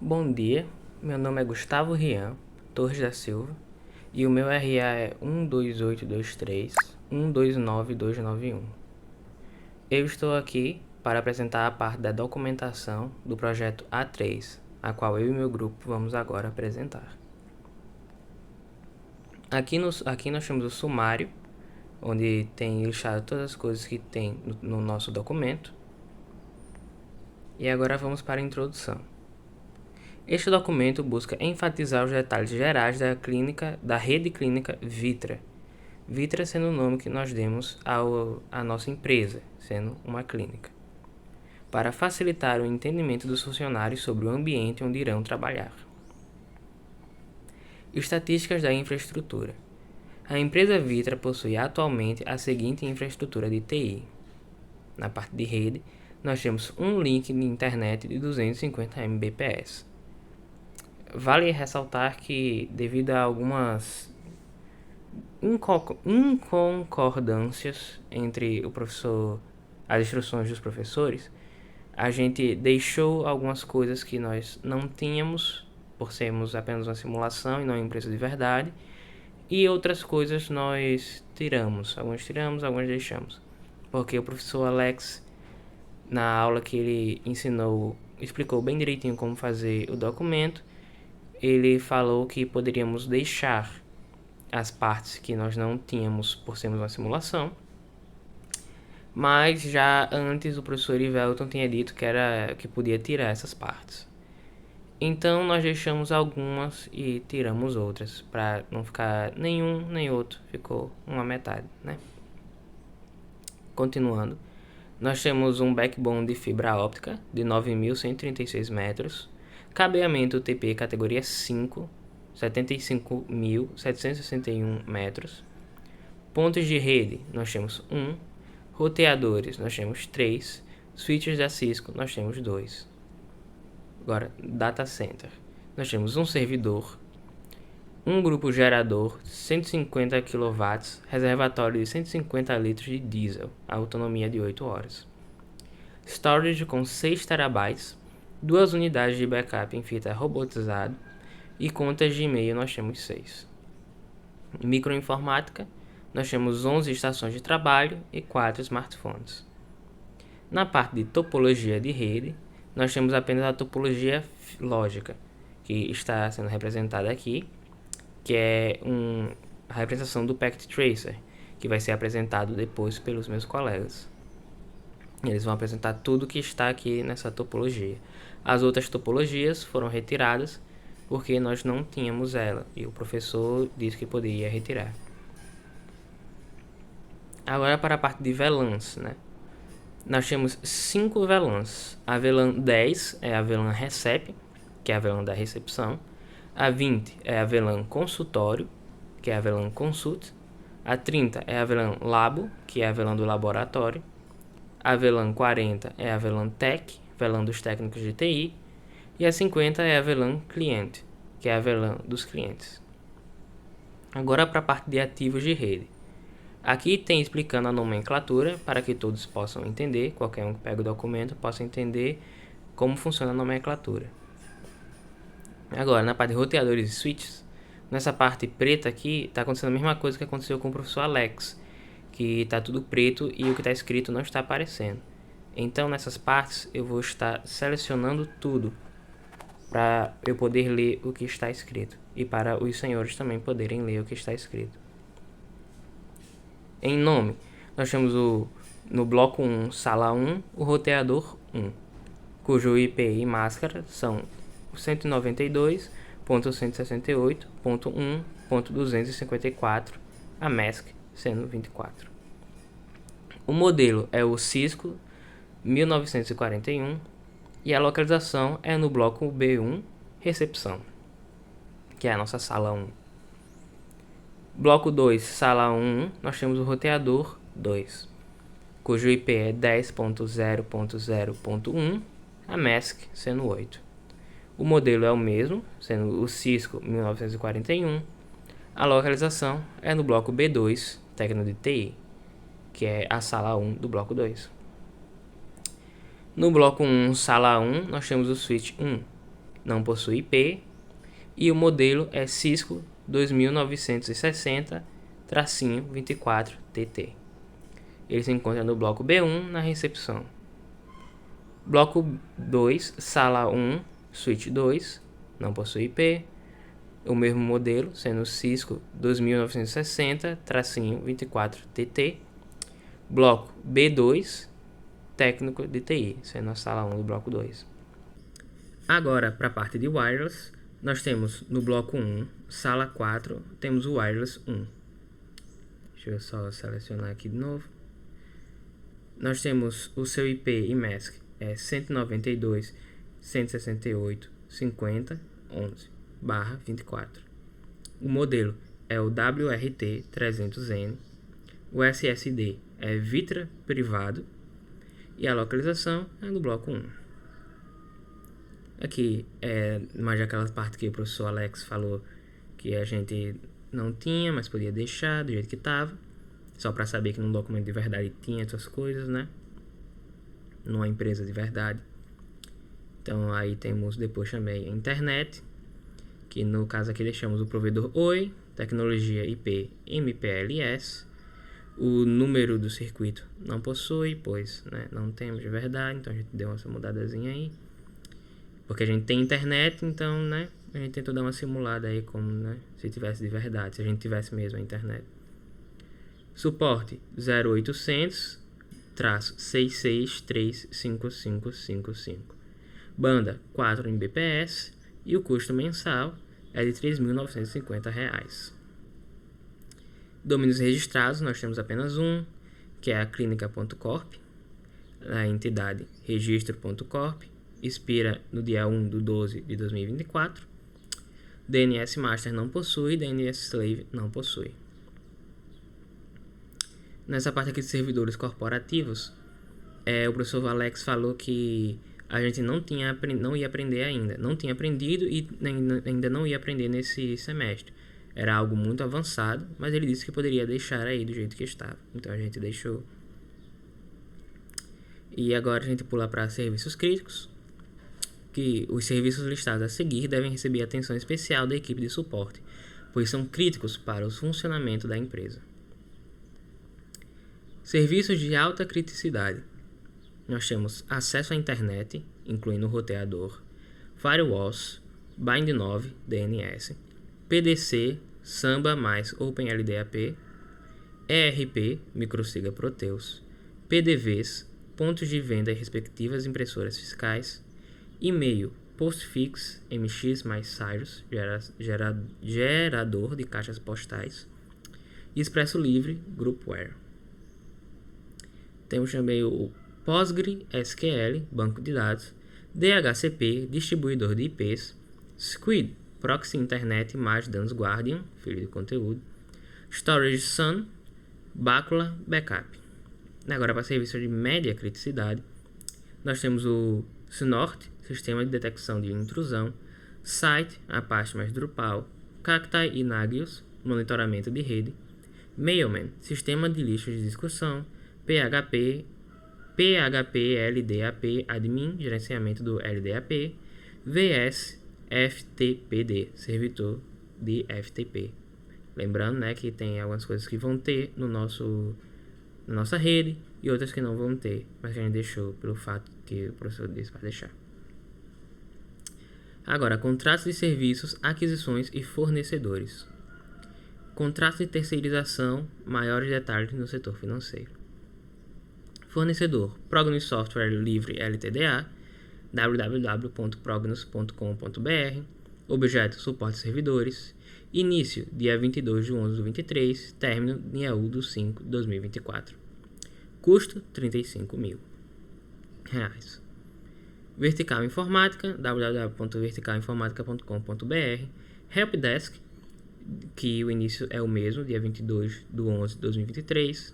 Bom dia, meu nome é Gustavo Rian Torres da Silva e o meu RA é 128231299291. Eu estou aqui para apresentar a parte da documentação do projeto A3, a qual eu e meu grupo vamos agora apresentar. Aqui nós temos o sumário, onde tem listado todas as coisas que tem no nosso documento. E agora vamos para a introdução. Este documento busca enfatizar os detalhes gerais da rede clínica Vitra. Vitra sendo o nome que nós demos à nossa empresa, sendo uma clínica, para facilitar o entendimento dos funcionários sobre o ambiente onde irão trabalhar. Estatísticas da infraestrutura. A empresa Vitra possui atualmente a seguinte infraestrutura de TI. Na parte de rede, nós temos um link de internet de 250 Mbps. Vale ressaltar que, devido a algumas inconcordâncias entre o professor, as instruções dos professores, a gente deixou algumas coisas que nós não tínhamos, por sermos apenas uma simulação e não uma empresa de verdade, e outras coisas nós tiramos, algumas deixamos, porque o professor Alex, na aula que ele ensinou, explicou bem direitinho como fazer o documento. Ele falou que poderíamos deixar as partes que nós não tínhamos por sermos uma simulação, mas já antes o professor Ivelton tinha dito que podia tirar essas partes. Então nós deixamos algumas e tiramos outras, para não ficar nenhum nem outro, ficou uma metade, né? Continuando, nós temos um backbone de fibra óptica de 9.136 metros, cabeamento UTP categoria 5, 75.761 metros. Pontos de rede, nós temos 1. Roteadores, nós temos 3. Switches da Cisco, nós temos 2. Agora, data center. Nós temos um servidor, um grupo gerador, 150 kW, reservatório de 150 litros de diesel, autonomia de 8 horas. Storage com 6 TB, 2 unidades de backup em fita robotizado e contas de e-mail nós temos 6. Microinformática, nós temos 11 estações de trabalho e 4 smartphones. Na parte de topologia de rede, nós temos apenas a topologia lógica, que está sendo representada aqui, que é a representação do Packet Tracer, que vai ser apresentado depois pelos meus colegas. Eles vão apresentar tudo que está aqui nessa topologia. As outras topologias foram retiradas porque nós não tínhamos ela e o professor disse que poderia retirar. Agora para a parte de VLANs, né? Nós temos 5 VLANs. A VLAN 10 é a VLAN Recep, que é a VLAN da recepção. A 20 é a VLAN Consultório, que é a VLAN Consult. A 30 é a VLAN Labo, que é a VLAN do laboratório. A VLAN 40 é a VLAN Tech, VLAN dos técnicos de TI. E a 50 é a VLAN Cliente, que é a VLAN dos clientes. Agora para a parte de ativos de rede. Aqui tem explicando a nomenclatura para que todos possam entender, qualquer um que pega o documento possa entender como funciona a nomenclatura. Agora, na parte de roteadores e switches, nessa parte preta aqui está acontecendo a mesma coisa que aconteceu com o professor Alex, que está tudo preto e o que está escrito não está aparecendo. Então, nessas partes eu vou estar selecionando tudo para eu poder ler o que está escrito e para os senhores também poderem ler o que está escrito. Em nome, nós temos no bloco 1, sala 1, o roteador 1, cujo IP e máscara são 192.168.1.254, a MESC sendo 24. O modelo é o Cisco 1941 e a localização é no bloco B1, recepção, que é a nossa sala 1. Bloco 2, sala 1, nós temos o roteador 2, cujo IP é 10.0.0.1, a MESC sendo 8. O modelo é o mesmo, sendo o Cisco 1941. A localização é no bloco B2, técnico de TI, que é a sala 1 do bloco 2. No bloco 1, sala 1, nós temos o switch 1. não possui IP, e o modelo é Cisco 2960-24TT. Ele se encontra no bloco B1, na recepção. Bloco 2, sala 1, suíte 2, não possui IP, o mesmo modelo, sendo Cisco 2960-24TT. Bloco B2, técnico de TI, sendo a sala 1 do bloco 2. Agora, para a parte de wireless, nós temos no bloco 1, sala 4, temos o wireless 1. Deixa eu só selecionar aqui de novo. Nós temos o seu IP e mask é 192.168.50.11/24. O modelo é o WRT300N. O SSD é Vitra privado. E a localização é no bloco 1. Aqui é mais aquela parte que o professor Alex falou que a gente não tinha, mas podia deixar do jeito que estava. Só para saber que num documento de verdade tinha essas coisas, né? Numa empresa de verdade. Então aí temos depois também a internet, que no caso aqui deixamos o provedor Oi, tecnologia IP MPLS. O número do circuito não possui, pois não temos de verdade, então a gente deu essa mudadazinha aí. Porque a gente tem internet, então a gente tentou dar uma simulada aí como se tivesse de verdade, se a gente tivesse mesmo a internet. Suporte 0800-6635555. Banda 4 Mbps e o custo mensal é de R$ 3.950. Domínios registrados, nós temos apenas um, que é a clínica.corp, a entidade registro.corp, expira no dia 1/12/2024. DNS Master não possui, DNS Slave não possui. Nessa parte aqui de servidores corporativos, o professor Alex falou que a gente não ia aprender ainda, não tinha aprendido e ainda não ia aprender nesse semestre. Era algo muito avançado, mas ele disse que poderia deixar aí do jeito que estava. Então a gente deixou. E agora a gente pula para serviços críticos, que os serviços listados a seguir devem receber atenção especial da equipe de suporte, pois são críticos para o funcionamento da empresa. Serviços de alta criticidade. Nós temos acesso à internet, incluindo o roteador, firewalls, Bind9 DNS, PDC, Samba mais OpenLDAP, ERP, microsiga Proteus, PDVs, pontos de venda e respectivas impressoras fiscais, e-mail, Postfix, MX mais Cyrus, gerador de caixas postais, Expresso Livre, Groupware. Temos também o PostgreSQL, banco de dados, DHCP, distribuidor de IPs, Squid, proxy internet mais Danos Guardian, filho de conteúdo, Storage Sun, Bacula, backup. Agora para serviços de média criticidade, nós temos o Snort, sistema de detecção de intrusão, Site, Apache mais Drupal, Cacti e Nagios, monitoramento de rede, Mailman, sistema de listas de discussão, PHP, LDAP, admin, gerenciamento do LDAP, VS, FTPD, servidor de FTP. Lembrando, que tem algumas coisas que vão ter na nossa rede e outras que não vão ter, mas que a gente deixou pelo fato que o professor disse para deixar. Agora, contratos de serviços, aquisições e fornecedores. Contratos de terceirização, maiores detalhes no setor financeiro. Fornecedor, Prognos Software Livre LTDA, www.prognos.com.br, objeto suporte servidores, início dia 22/11/23, término dia 1/5/2024. Custo R$35.000. Vertical Informática, www.verticalinformatica.com.br, Helpdesk, que o início é o mesmo, dia 22/11/2023,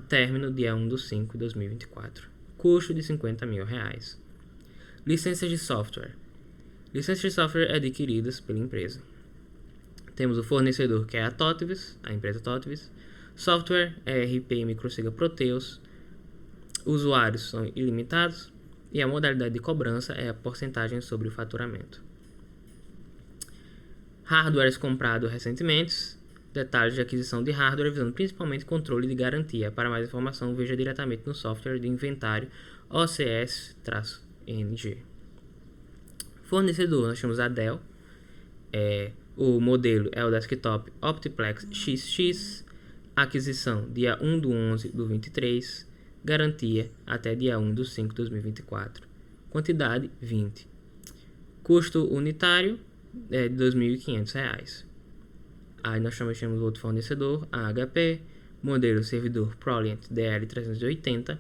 término dia 1/5/2024. Custo de R$50.000. Licenças de software. Licenças de software adquiridas pela empresa. Temos o fornecedor, que é a Totvis, a empresa Totvis. Software, ERP, microsiga Proteus. Usuários são ilimitados. E a modalidade de cobrança é a porcentagem sobre o faturamento. Hardwares comprados recentemente. Detalhes de aquisição de hardware visando principalmente controle de garantia. Para mais informação, veja diretamente no software de inventário OCS-NG. Fornecedor, nós temos a Dell. O modelo é o desktop Optiplex XX. Aquisição dia 1/11/23. Garantia até dia 1/5/2024. Quantidade 20. Custo unitário é de R$ 2.500. Aí nós temos outro fornecedor, a HP, modelo servidor ProLiant DL380,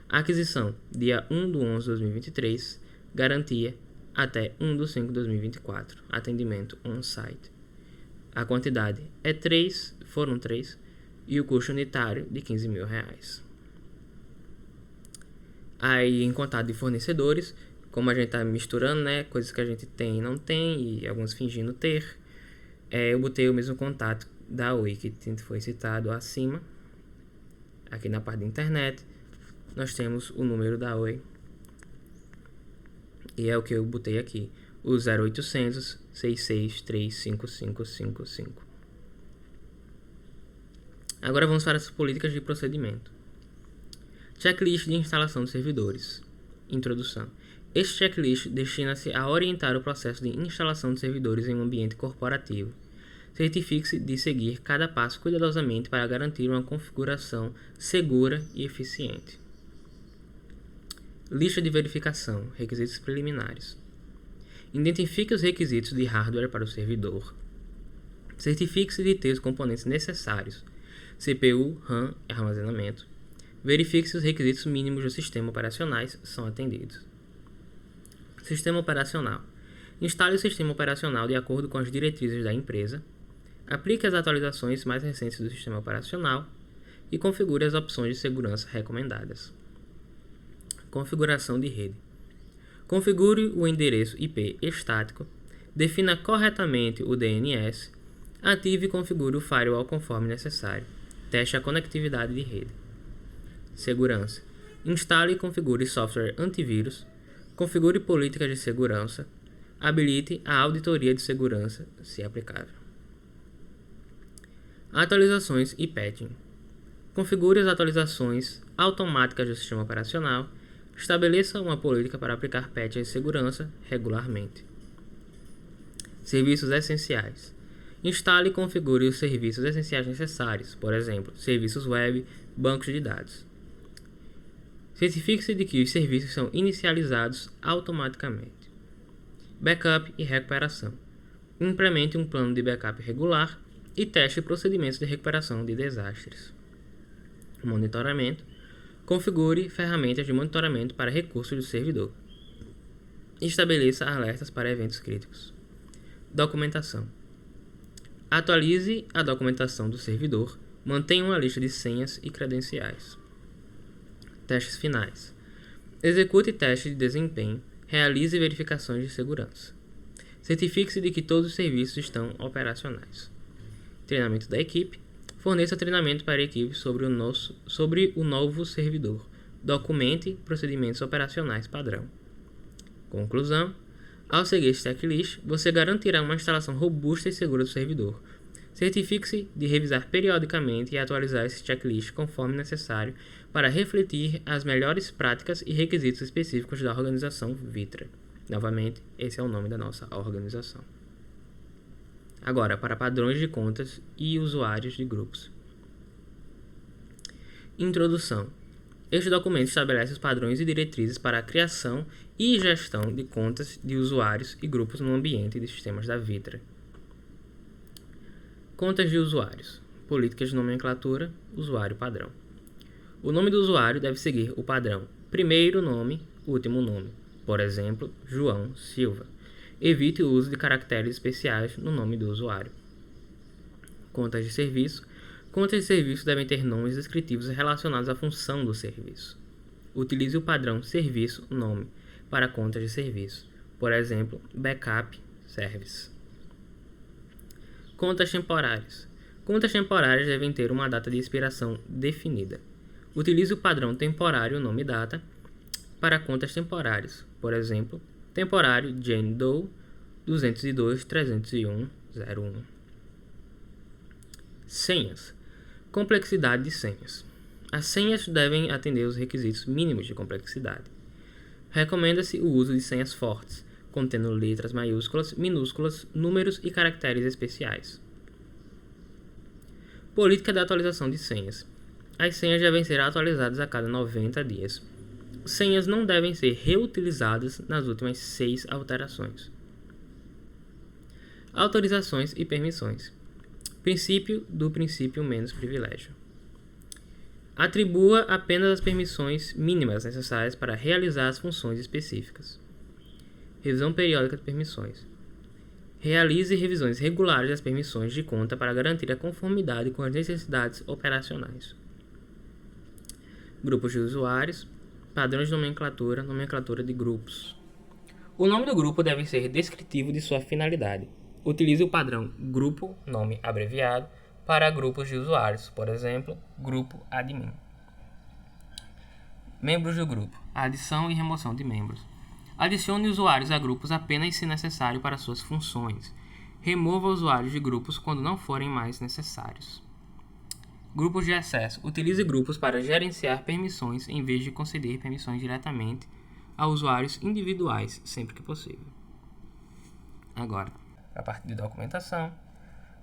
aquisição dia 1/11/2023, garantia até 1/5/2024, atendimento on-site. A quantidade é 3, foram 3, e o custo unitário de R$ 15.000. Aí em contato de fornecedores, como a gente está misturando, né, coisas que a gente tem e não tem, e alguns fingindo ter, eu botei o mesmo contato da Oi, que foi citado acima. Aqui na parte da internet, nós temos o número da Oi, e é o que eu botei aqui, o 0800 6635555. Agora vamos para as políticas de procedimento. Checklist de instalação de servidores. Introdução. Este checklist destina-se a orientar o processo de instalação de servidores em um ambiente corporativo. Certifique-se de seguir cada passo cuidadosamente para garantir uma configuração segura e eficiente. Lista de verificação. Requisitos preliminares. Identifique os requisitos de hardware para o servidor. Certifique-se de ter os componentes necessários. CPU, RAM e armazenamento. Verifique se os requisitos mínimos dos sistemas operacionais são atendidos. Sistema operacional. Instale o sistema operacional de acordo com as diretrizes da empresa. Aplique as atualizações mais recentes do sistema operacional e configure as opções de segurança recomendadas. Configuração de rede. Configure o endereço IP estático. Defina corretamente o DNS. Ative e configure o firewall conforme necessário. Teste a conectividade de rede. Segurança. Instale e configure software antivírus. Configure políticas de segurança. Habilite a auditoria de segurança, se aplicável. Atualizações e patching. Configure as atualizações automáticas do sistema operacional. Estabeleça uma política para aplicar patches de segurança regularmente. Serviços essenciais. Instale e configure os serviços essenciais necessários, por exemplo, serviços web, bancos de dados. Certifique-se de que os serviços são inicializados automaticamente. Backup e recuperação. Implemente um plano de backup regular e teste procedimentos de recuperação de desastres. Monitoramento. Configure ferramentas de monitoramento para recursos do servidor. Estabeleça alertas para eventos críticos. Documentação. Atualize a documentação do servidor. Mantenha uma lista de senhas e credenciais. Testes finais. Execute testes de desempenho. Realize verificações de segurança. Certifique-se de que todos os serviços estão operacionais. Treinamento da equipe. Forneça treinamento para a equipe sobre o novo servidor. Documente procedimentos operacionais padrão. Conclusão. Ao seguir este checklist, você garantirá uma instalação robusta e segura do servidor. Certifique-se de revisar periodicamente e atualizar esse checklist conforme necessário para refletir as melhores práticas e requisitos específicos da organização Vitra. Novamente, esse é o nome da nossa organização. Agora, para padrões de contas e usuários de grupos. Introdução. Este documento estabelece os padrões e diretrizes para a criação e gestão de contas de usuários e grupos no ambiente de sistemas da Vitra. Contas de usuários. Políticas de nomenclatura. Usuário padrão. O nome do usuário deve seguir o padrão primeiro nome, último nome. Por exemplo, João Silva. Evite o uso de caracteres especiais no nome do usuário. Contas de serviço. Contas de serviço devem ter nomes descritivos relacionados à função do serviço. Utilize o padrão serviço-nome para contas de serviço. Por exemplo, backup service. Contas temporárias. Contas temporárias devem ter uma data de expiração definida. Utilize o padrão temporário nome-data para contas temporárias. Por exemplo, temporário Jane Doe 202.301.01. Senhas. Complexidade de senhas. As senhas devem atender os requisitos mínimos de complexidade. Recomenda-se o uso de senhas fortes, contendo letras maiúsculas, minúsculas, números e caracteres especiais. Política de atualização de senhas. As senhas devem ser atualizadas a cada 90 dias. Senhas não devem ser reutilizadas nas últimas 6 alterações. Autorizações e permissões. Princípio do princípio menos privilégio. Atribua apenas as permissões mínimas necessárias para realizar as funções específicas. Revisão periódica de permissões. Realize revisões regulares das permissões de conta para garantir a conformidade com as necessidades operacionais. Grupos de usuários. Padrões de nomenclatura, nomenclatura de grupos. O nome do grupo deve ser descritivo de sua finalidade. Utilize o padrão grupo, nome abreviado, para grupos de usuários, por exemplo, grupo admin. Membros do grupo. Adição e remoção de membros. Adicione usuários a grupos apenas se necessário para suas funções. Remova usuários de grupos quando não forem mais necessários. Grupos de acesso. Utilize grupos para gerenciar permissões em vez de conceder permissões diretamente a usuários individuais, sempre que possível. Agora, a parte de documentação.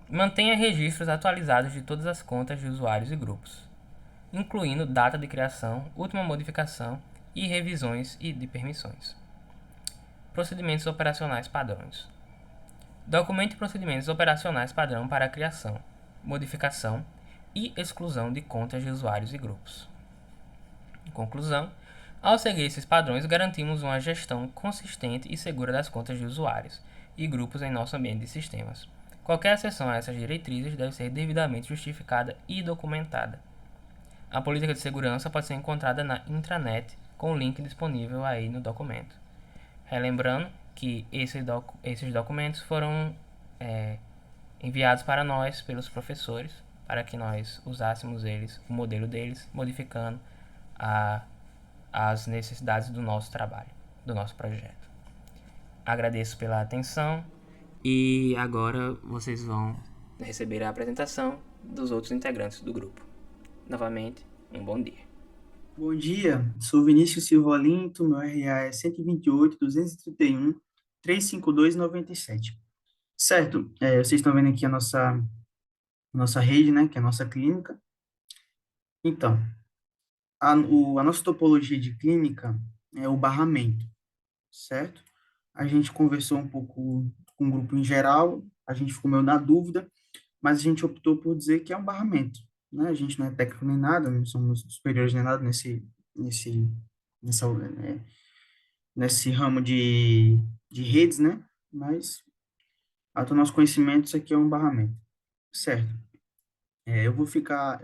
Mantenha registros atualizados de todas as contas de usuários e grupos, incluindo data de criação, última modificação e revisões e de permissões. Procedimentos operacionais padrões. Documente procedimentos operacionais padrão para a criação, modificação e exclusão de contas de usuários e grupos. Em conclusão, ao seguir esses padrões, garantimos uma gestão consistente e segura das contas de usuários e grupos em nosso ambiente de sistemas. Qualquer acessão a essas diretrizes deve ser devidamente justificada e documentada. A política de segurança pode ser encontrada na intranet com o link disponível aí no documento. Relembrando que esses documentos foram enviados para nós pelos professores, para que nós usássemos eles, o modelo deles, modificando as necessidades do nosso trabalho, do nosso projeto. Agradeço pela atenção e agora vocês vão receber a apresentação dos outros integrantes do grupo. Novamente, um bom dia. Bom dia, sou Vinícius Silva Olinto, meu RA é 128.231.352.97. Certo, vocês estão vendo aqui a nossa rede, né, que é a nossa clínica. Então, a nossa topologia de clínica é o barramento, certo? A gente conversou um pouco com o grupo em geral, a gente ficou meio na dúvida, mas a gente optou por dizer que é um barramento, né? A gente não é técnico nem nada, não somos superiores nem nada nesse, nessa, nesse ramo de redes, né? Mas, até o nosso conhecimento, isso aqui é um barramento, certo? Eu vou ficar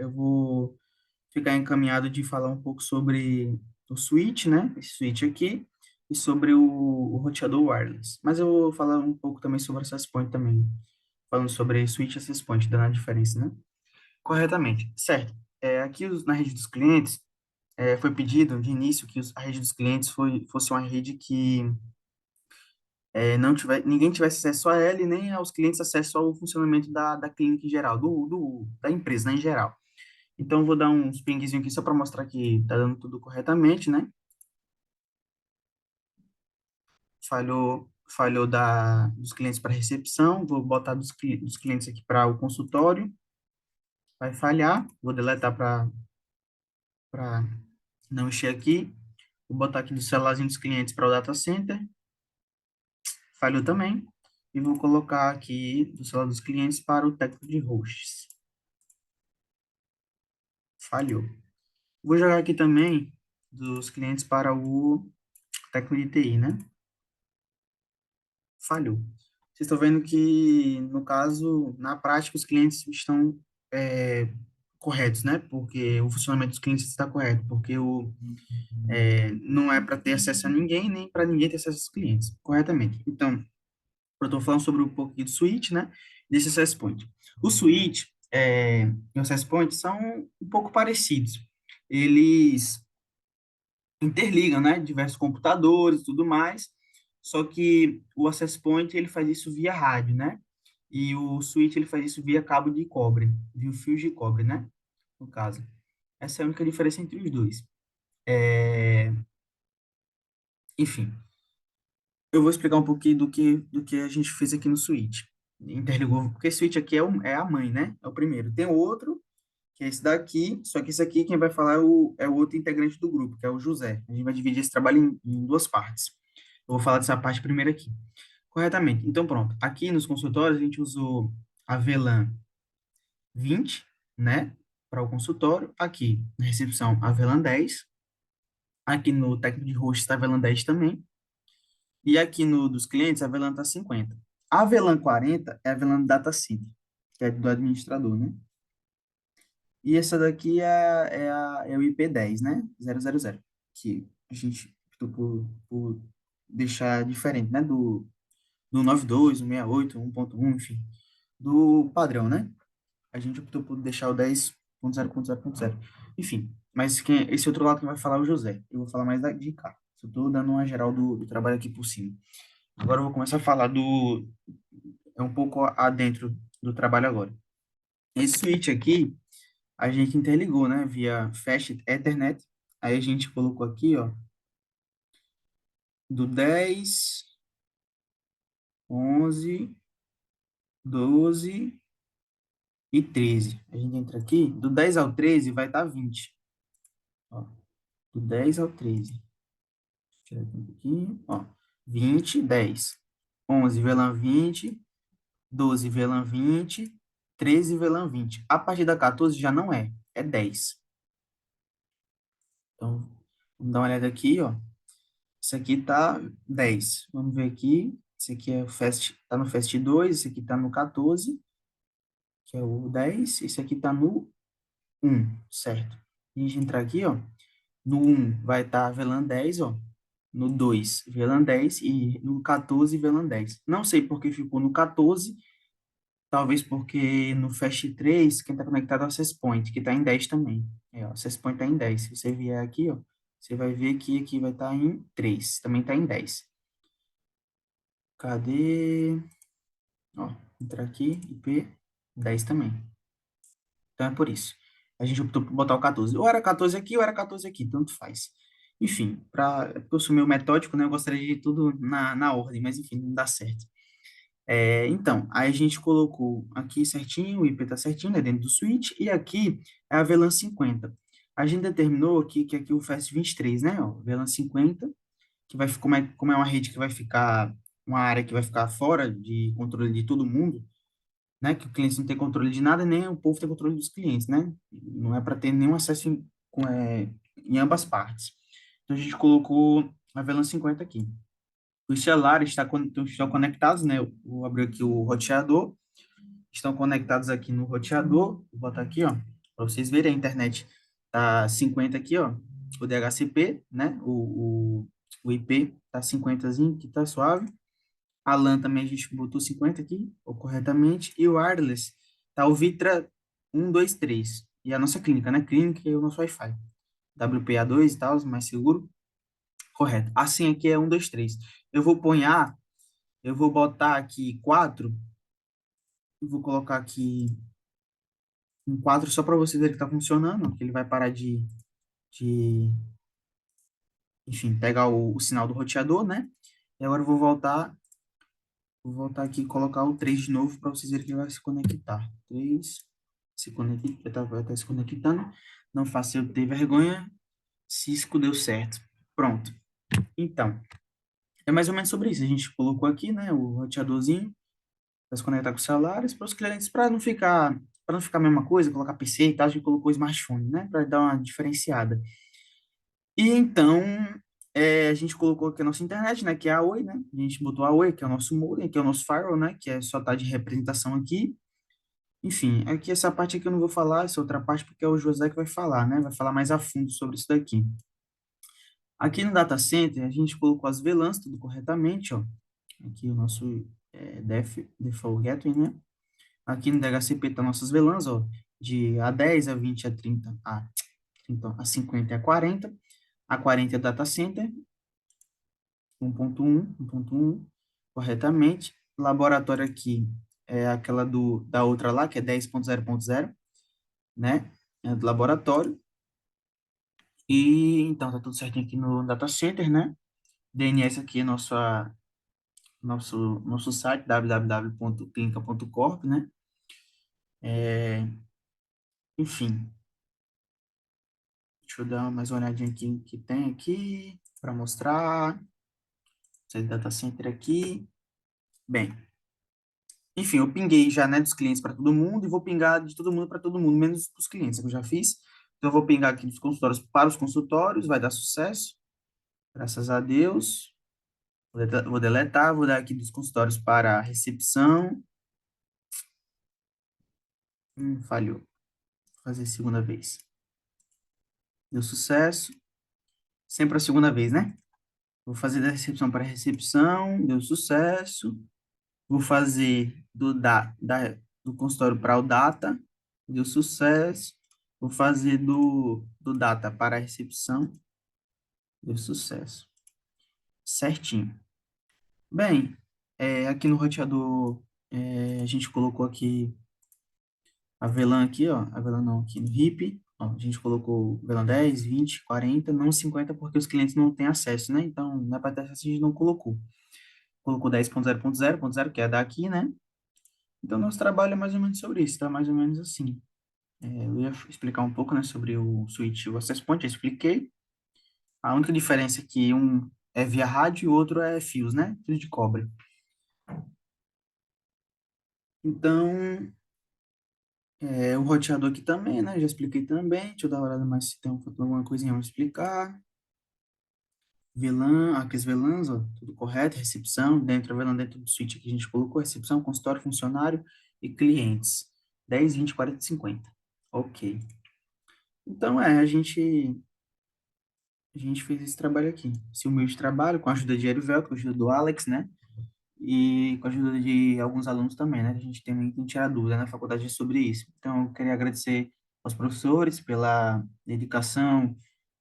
encaminhado de falar um pouco sobre o switch, né? Esse switch aqui, e sobre o roteador wireless. Mas eu vou falar um pouco também sobre access point também, falando sobre switch e access point, dando a diferença, né? Corretamente, certo. Aqui na rede dos clientes, foi pedido de início que a rede dos clientes fosse uma rede que ninguém tivesse acesso a ela e nem aos clientes acesso ao funcionamento da clínica em geral, da empresa, né, em geral. Então, eu vou dar uns pingzinhos aqui só para mostrar que está dando tudo corretamente, né? Falhou dos clientes para recepção, vou botar dos clientes aqui para o consultório, vai falhar, vou deletar para não encher aqui, vou botar aqui do celularzinho dos clientes para o data center, falhou também, e vou colocar aqui do celular dos clientes para o técnico de hosts, falhou. Vou jogar aqui também dos clientes para o técnico de TI, né? Falhou. Vocês estão vendo que, no caso, na prática, os clientes estão corretos, né? Porque o funcionamento dos clientes está correto, porque não é para ter acesso a ninguém, nem para ninguém ter acesso aos clientes, corretamente. Então, eu estou falando sobre um pouquinho do switch, né? Desse access point. O switch e o access point são um pouco parecidos. Eles interligam, né, diversos computadores e tudo mais, só que o access point ele faz isso via rádio, né, e o switch ele faz isso via cabo de cobre, via fios de cobre, né, no caso. Essa é a única diferença entre os dois. É, enfim, eu vou explicar um pouquinho do que a gente fez aqui no switch. Interligou, porque switch aqui é a mãe, né, é o primeiro. Tem outro, que é esse daqui, só que esse aqui quem vai falar é o outro integrante do grupo, que é o José. A gente vai dividir esse trabalho em duas partes. Eu vou falar dessa parte primeiro aqui. Corretamente. Então, pronto. Aqui nos consultórios, a gente usou a VLAN 20, né, para o consultório. Aqui, na recepção, a VLAN 10. Aqui no técnico de host está a VLAN 10 também. E aqui no dos clientes, a VLAN está 50. A VLAN 40 é a VLAN do data center, que é do administrador, né? E essa daqui é o IP10, né? 000, que a gente optou por deixar diferente, né? Do 92, o 68, 1.1, enfim, do padrão, né? A gente optou por deixar o 10.0.0.0. Enfim, mas esse outro lado que vai falar é o José. Eu vou falar mais de cá. Eu estou dando uma geral do trabalho aqui por cima. Agora eu vou começar a falar é um pouco adentro do trabalho agora. Esse switch aqui, a gente interligou, né, via Fast Ethernet. Aí a gente colocou aqui, ó, do 10, 11, 12 e 13. A gente entra aqui, do 10 ao 13 vai estar 20. Ó, do 10 ao 13. Tirar aqui um pouquinho, ó. 20, 10. 11 VLAN 20, 12 VLAN 20, 13 VLAN 20. A partir da 14 já não é 10. Então, vamos dar uma olhada aqui, ó. Isso aqui tá 10. Vamos ver aqui. Esse aqui é o Fast, tá no Fast 2, esse aqui tá no 14, que é o 10. Esse aqui tá no 1, certo? E a gente entrar aqui, ó. No 1 vai estar VLAN 10, ó. No 2, VLAN 10 e no 14, VLAN 10. Não sei por que ficou no 14, talvez porque no Fast 3, quem está conectado é o Access Point, que está em 10 também. É, o Access Point está em 10. Se você vier aqui, ó, você vai ver que aqui vai estar em 3, também está em 10. Cadê? Ó, entrar aqui, IP 10 também. Então é por isso. A gente optou por botar o 14. Ou era 14 aqui, ou era 14 aqui, tanto faz. Enfim, porque eu sou meio metódico, né? Eu gostaria de tudo na ordem, mas enfim, não dá certo. Então, aí a gente colocou aqui certinho, o IP tá certinho, né, dentro do switch, e aqui é a VLAN 50. A gente determinou aqui que aqui o FAST 23, né, ó, VLAN 50, que vai, como é uma rede que vai ficar, uma área que vai ficar fora de controle de todo mundo, né, que o cliente não tem controle de nada, nem o povo tem controle dos clientes, né, não é para ter nenhum acesso em ambas partes. Então, a gente colocou a VLAN 50 aqui. Os celulares estão conectados, né? Eu vou abrir aqui o roteador. Estão conectados aqui no roteador. Vou botar aqui, ó, para vocês verem a internet. Tá 50 aqui, ó, o DHCP, né? O IP tá 50zinho, que tá suave. A LAN também a gente botou 50 aqui, ou corretamente. E o wireless tá o Vitra 123. E a nossa clínica, né? Clínica e o nosso Wi-Fi. WPA2 e tal, mais seguro. Correto. Assim aqui é 123. Eu vou pôr eu vou botar aqui 4, e vou colocar aqui um 4 só para você ver que está funcionando, que ele vai parar de enfim, pegar o sinal do roteador, né? E agora eu vou voltar aqui e colocar o 3 de novo para vocês verem que ele vai se conectar. 3 se conecta, vai estar se conectando. Não faça eu ter vergonha. Cisco deu certo. Pronto. Então, é mais ou menos sobre isso. A gente colocou aqui, né, o roteadorzinho para se conectar com os celulares, para os clientes, para não ficar a mesma coisa, colocar PC e tal, a gente colocou smartphone, né, para dar uma diferenciada. E então, a gente colocou aqui a nossa internet, né, que é a Oi, né, a gente botou a Oi, que é o nosso modem, que é o nosso firewall, né, que é só tá de representação aqui. Enfim, aqui essa parte aqui eu não vou falar, essa outra parte, porque é o José que vai falar, né, vai falar mais a fundo sobre isso daqui. Aqui no data center, a gente colocou as VLANs tudo corretamente, ó. Aqui o nosso default gateway, né? Aqui no DHCP tá nossas VLANs, ó, de A10, A20, A30, A50 e A40. A 40 é o data center, 1.1 corretamente. Laboratório aqui é aquela da outra lá, que é 10.0.0, né? É do laboratório. E então tá tudo certinho aqui no data center, né? DNS aqui é nosso site, www.clinica.corp, né? Enfim, deixa eu dar mais uma olhadinha aqui que tem aqui para mostrar. Esse data center aqui. Bem, enfim, eu pinguei já, né, dos clientes para todo mundo e vou pingar de todo mundo para todo mundo, menos para os clientes, que eu já fiz. Então, eu vou pingar aqui dos consultórios para os consultórios, vai dar sucesso, graças a Deus. Vou deletar, vou dar aqui dos consultórios para a recepção. Falhou. Vou fazer a segunda vez. Deu sucesso. Sempre a segunda vez, né? Vou fazer da recepção para a recepção, deu sucesso. Vou fazer do consultório para o data, deu sucesso. Vou fazer do data para a recepção, deu sucesso. Certinho. Bem, aqui no roteador, a gente colocou aqui a VLAN aqui, ó. A VLAN não, aqui no RIP. Ó, a gente colocou VLAN 10, 20, 40, não 50, porque os clientes não têm acesso, né? Então, não é para ter acesso, a gente não colocou. Colocou 10.0.0.0, que é daqui, né? Então, nosso trabalho é mais ou menos sobre isso, tá? Mais ou menos assim. Eu ia explicar um pouco, né, sobre o switch e o access point, eu expliquei. A única diferença é que um é via rádio e o outro é fios, né? Fios de cobre. Então, o roteador aqui também, né? Já expliquei também. Deixa eu dar uma olhada mais se tem alguma coisinha para explicar. VLAN, aqueles VLANs, ó, tudo correto. Recepção, dentro, VLAN dentro do switch aqui a gente colocou recepção, consultório, funcionário e clientes. 10, 20, 40, 50. Ok. Então, a gente fez esse trabalho aqui. Esse humilde trabalho, com a ajuda de Erivel, com a ajuda do Alex, né? E com a ajuda de alguns alunos também, né? A gente tem tirado dúvida na faculdade sobre isso. Então, eu queria agradecer aos professores pela dedicação,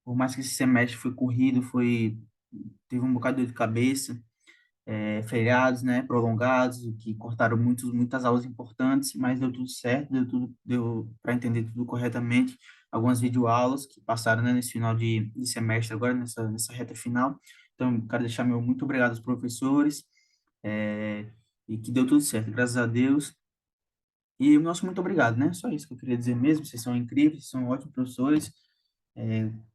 por mais que esse semestre foi corrido, teve um bocado de dor de cabeça, feriados, né, prolongados, que cortaram muitas aulas importantes, mas deu tudo certo, deu para entender tudo corretamente. Algumas videoaulas que passaram, né, nesse final de semestre, agora nessa reta final. Então, quero deixar meu muito obrigado aos professores, e que deu tudo certo, graças a Deus. E o nosso muito obrigado, né? Só isso que eu queria dizer mesmo. Vocês são incríveis, são ótimos professores.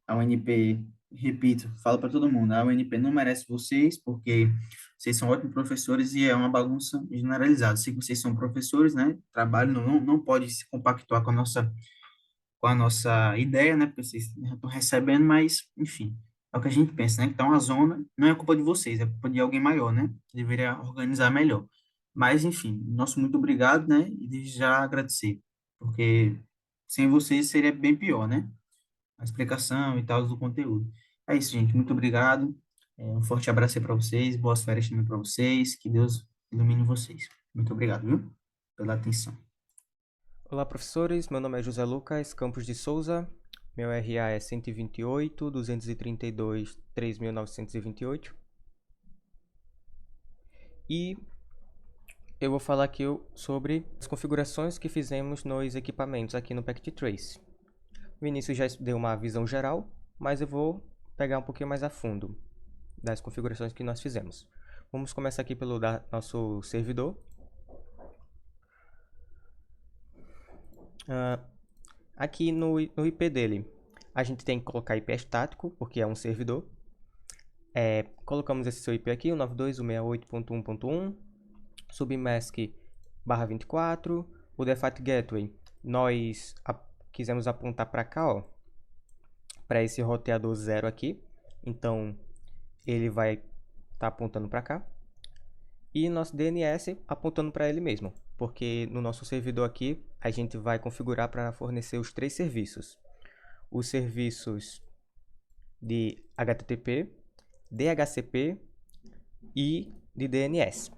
A UNP, repito, falo para todo mundo, a UNP não merece vocês, porque vocês são ótimos professores e é uma bagunça generalizada. Sei que vocês são professores, né? Trabalho não pode se compactuar com a nossa ideia, né? Porque vocês estão recebendo, mas, enfim, é o que a gente pensa, né? Que tá uma zona, não é culpa de vocês, é culpa de alguém maior, né? Que deveria organizar melhor. Mas, enfim, nosso muito obrigado, né? E desde já agradecer, porque sem vocês seria bem pior, né? A explicação e tal do conteúdo. É isso, gente. Muito obrigado. Um forte abraço aí para vocês. Boas férias também para vocês. Que Deus ilumine vocês. Muito obrigado, viu? Pela atenção. Olá, professores. Meu nome é José Lucas Campos de Souza. Meu RA é 128 232 3928. E eu vou falar aqui sobre as configurações que fizemos nos equipamentos aqui no Packet Trace. O Vinícius já deu uma visão geral, mas eu vou pegar um pouquinho mais a fundo das configurações que nós fizemos. Vamos começar aqui pelo nosso servidor. Aqui no IP dele, a gente tem que colocar IP estático, porque é um servidor. Colocamos esse seu IP aqui, o 92.168.1.1, submask /24, o Default Gateway, nós quisemos apontar para cá, ó, para esse roteador 0 aqui, então ele vai estar apontando para cá, e nosso DNS apontando para ele mesmo, porque no nosso servidor aqui a gente vai configurar para fornecer os 3 serviços. Os serviços de HTTP, DHCP e de DNS.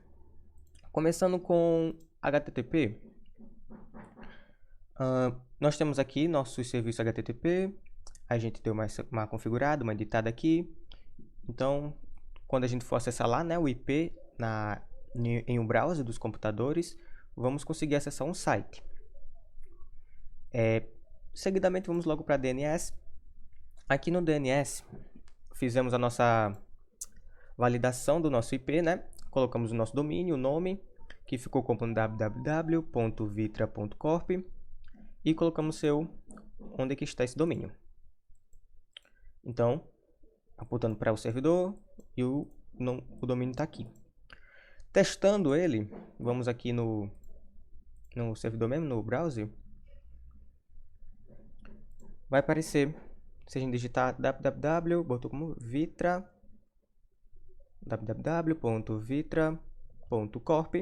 Começando com HTTP, nós temos aqui nossos serviços HTTP, a gente deu uma configurada, uma editada aqui. Então, quando a gente for acessar lá, né, o IP em um browser dos computadores, vamos conseguir acessar um site. Seguidamente, vamos logo para DNS. Aqui no DNS, fizemos a nossa validação do nosso IP, né? Colocamos o nosso domínio, o nome, que ficou como www.vitra.corp, e colocamos onde é que está esse domínio. Então, apontando para o servidor e o domínio está aqui. Testando ele, vamos aqui no servidor mesmo, no browser. Vai aparecer, se a gente digitar www, botou como Vitra, www.vitra.corp,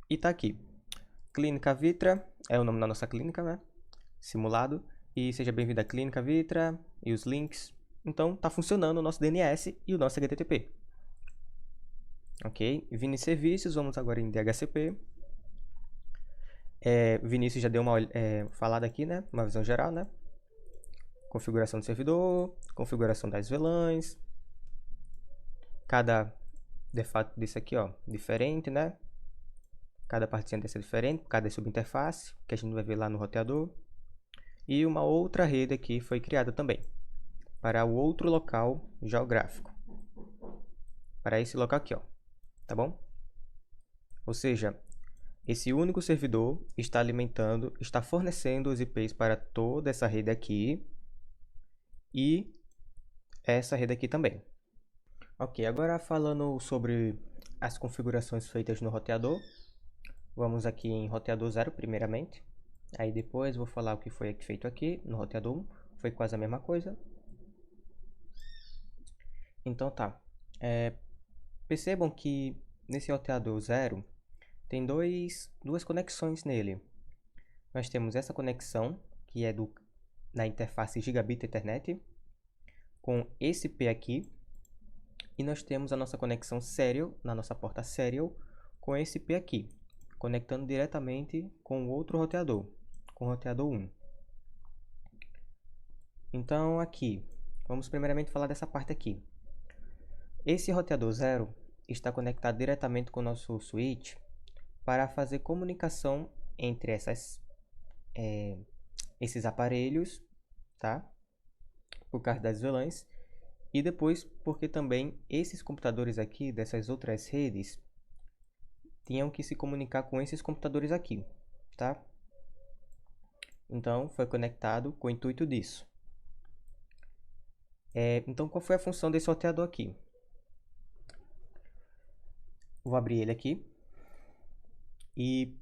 e tá aqui. Clínica Vitra é o nome da nossa clínica, né? Simulado. E seja bem-vindo à Clínica Vitra e os links. Então, tá funcionando o nosso DNS e o nosso HTTP. Ok? Vini Serviços, vamos agora em DHCP. Vinícius já deu uma falada aqui, né? Uma visão geral, né? Configuração do servidor, configuração das VLANs. Cada defato desse aqui, ó, diferente, né? Cada partezinha dessa é diferente, cada subinterface, que a gente vai ver lá no roteador. E uma outra rede aqui foi criada também, para o outro local geográfico. Para esse local aqui, ó. Tá bom? Ou seja, esse único servidor está fornecendo os IPs para toda essa rede aqui e essa rede aqui também. Ok, agora falando sobre as configurações feitas no roteador. Vamos aqui em roteador 0 primeiramente. Aí depois vou falar o que foi feito aqui no roteador 1. Foi quase a mesma coisa. Então tá. Percebam que nesse roteador 0 tem duas conexões nele. Nós temos essa conexão, que é na interface Gigabit Ethernet, com esse IP aqui. E nós temos a nossa conexão serial, na nossa porta serial, com esse IP aqui, conectando diretamente com o outro roteador, com o roteador 1. Então aqui, vamos primeiramente falar dessa parte aqui. Esse roteador 0 está conectado diretamente com o nosso switch para fazer comunicação entre esses aparelhos, tá? Por causa das VLANs. E depois, porque também esses computadores aqui, dessas outras redes, tinham que se comunicar com esses computadores aqui, tá? Então, foi conectado com o intuito disso. Então, qual foi a função desse roteador aqui? Vou abrir ele aqui. E,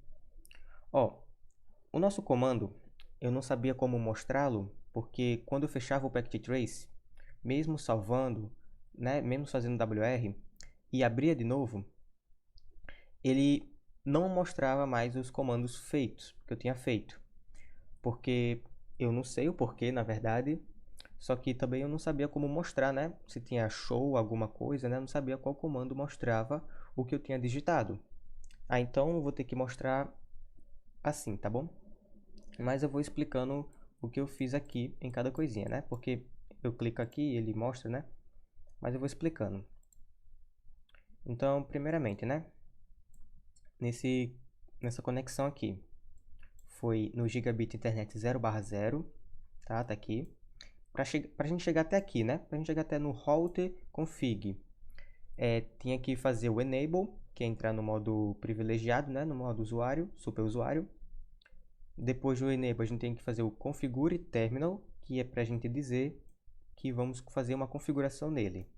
o nosso comando, eu não sabia como mostrá-lo, porque quando eu fechava o Packet Trace, mesmo salvando, né, mesmo fazendo WR, e abria de novo, ele não mostrava mais os comandos feitos, que eu tinha feito. Porque eu não sei o porquê, na verdade, só que também eu não sabia como mostrar, né? Se tinha show, alguma coisa, né? Eu não sabia qual comando mostrava o que eu tinha digitado. Então eu vou ter que mostrar assim, tá bom? Mas eu vou explicando o que eu fiz aqui em cada coisinha, né? Porque eu clico aqui e ele mostra, né? Mas eu vou explicando. Então, primeiramente, né? Nessa conexão aqui, foi no Gigabit Internet 0/0, tá? Tá aqui. Pra gente chegar até aqui, né? Pra gente chegar até no router config, tinha que fazer o enable, que é entrar no modo privilegiado, né? No modo usuário, super usuário. Depois do enable, a gente tem que fazer o configure terminal, que é pra gente dizer que vamos fazer uma configuração nele.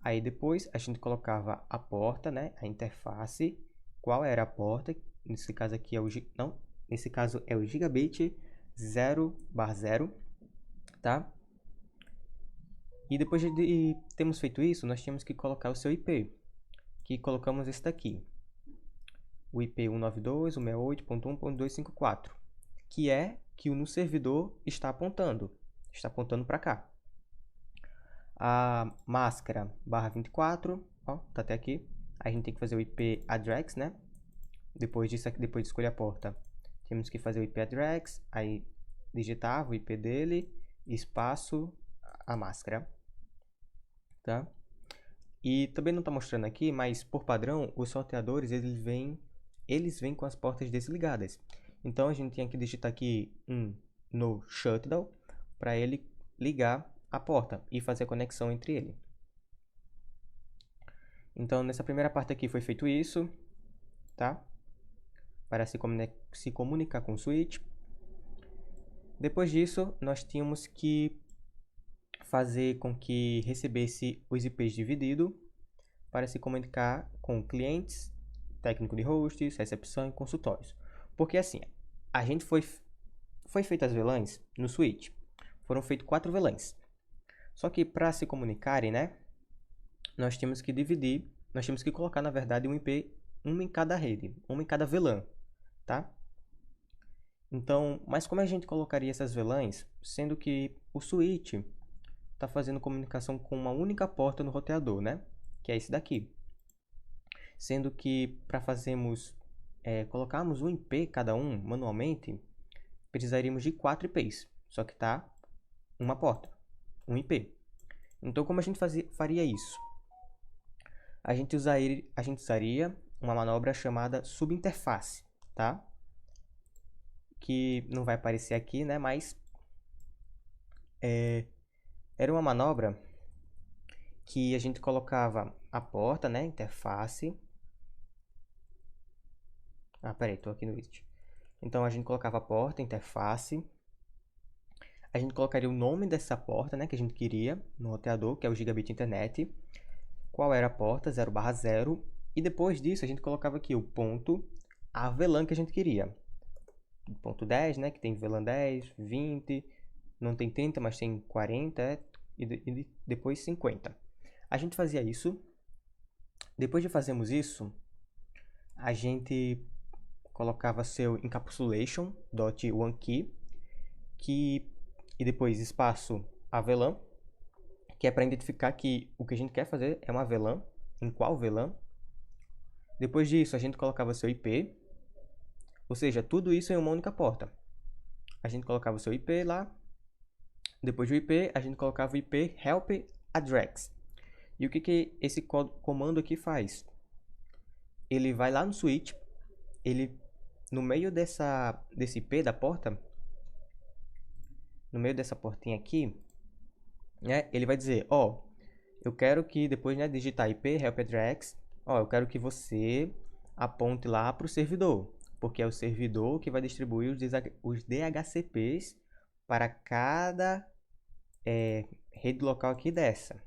Aí depois a gente colocava a porta, né, a interface, qual era a porta, nesse caso aqui é nesse caso é o Gigabit 0/0, tá? E depois de termos feito isso, nós tínhamos que colocar o seu IP, que colocamos esse daqui, o IP 192.168.1.254, que é que o no servidor está apontando para cá. A máscara /24, ó, tá até aqui. A gente tem que fazer o IP address, né? Depois disso aqui, depois de escolher a porta, temos que fazer o IP address. Aí digitava o IP dele, espaço, a máscara, tá? E também não está mostrando aqui, mas por padrão, os roteadores, eles vêm com as portas desligadas. Então, a gente tinha que digitar aqui no shutdown para ele ligar a porta e fazer a conexão entre ele. Então, nessa primeira parte aqui foi feito isso, tá? Para se comunicar com o switch. Depois disso, nós tínhamos que fazer com que recebesse os IPs divididos para se comunicar com clientes, técnico de hosts, recepção e consultórios. Porque assim, a gente foi feito as VLANs no switch. Foram feitos 4 VLANs. Só que para se comunicarem, né, nós temos que dividir, nós temos que colocar, na verdade, um IP, uma em cada rede, uma em cada VLAN, tá? Então, mas como a gente colocaria essas VLANs, sendo que o switch está fazendo comunicação com uma única porta no roteador, né? Que é esse daqui. Sendo que para colocarmos um IP cada um manualmente, precisaríamos de 4 IPs. Só que tá uma porta, um IP. Então, como a gente faria isso? A gente usaria uma manobra chamada subinterface, tá? Que não vai aparecer aqui, né? Mas era uma manobra que a gente colocava a porta, né? Interface. Peraí, tô aqui no list. Então, a gente colocava a porta, interface. A gente colocaria o nome dessa porta, né? Que a gente queria no roteador, que é o Gigabit Internet. Qual era a porta? 0/0. E depois disso, a gente colocava aqui o ponto, a VLAN que a gente queria. Ponto 10, né? Que tem VLAN 10, 20, não tem 30, mas tem 40 e depois 50. A gente fazia isso. Depois de fazermos isso, a gente colocava seu encapsulation.onekey e depois espaço a VLAN, que é para identificar que o que a gente quer fazer é uma VLAN, em qual VLAN. Depois disso, a gente colocava seu IP, ou seja, tudo isso em uma única porta. A gente colocava o seu IP lá. Depois do IP, a gente colocava o IP help address. E o que esse comando aqui faz? Ele vai lá no switch, no meio desse IP da porta, no meio dessa portinha aqui, né, ele vai dizer, eu quero que depois, né, digitar IP help address, eu quero que você aponte lá para o servidor, porque é o servidor que vai distribuir os DHCPs para cada rede local aqui dessa.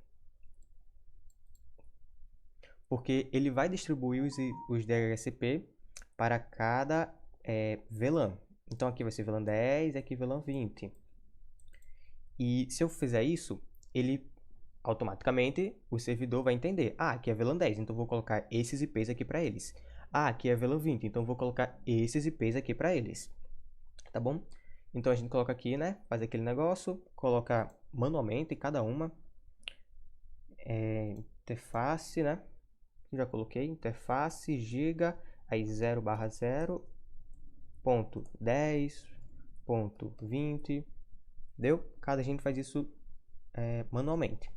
Porque ele vai distribuir os DHCP para cada VLAN. Então aqui vai ser VLAN 10 e aqui VLAN 20. E se eu fizer isso, ele automaticamente, o servidor vai entender. Aqui é VLAN 10, então vou colocar esses IPs aqui para eles. Aqui é VLAN 20, então vou colocar esses IPs aqui para eles. Tá bom? Então a gente coloca aqui, né? Faz aquele negócio, coloca manualmente cada uma. Interface, né? Já coloquei, interface, giga, aí 0/0, ponto 10, ponto 20, deu? Cada gente faz isso manualmente.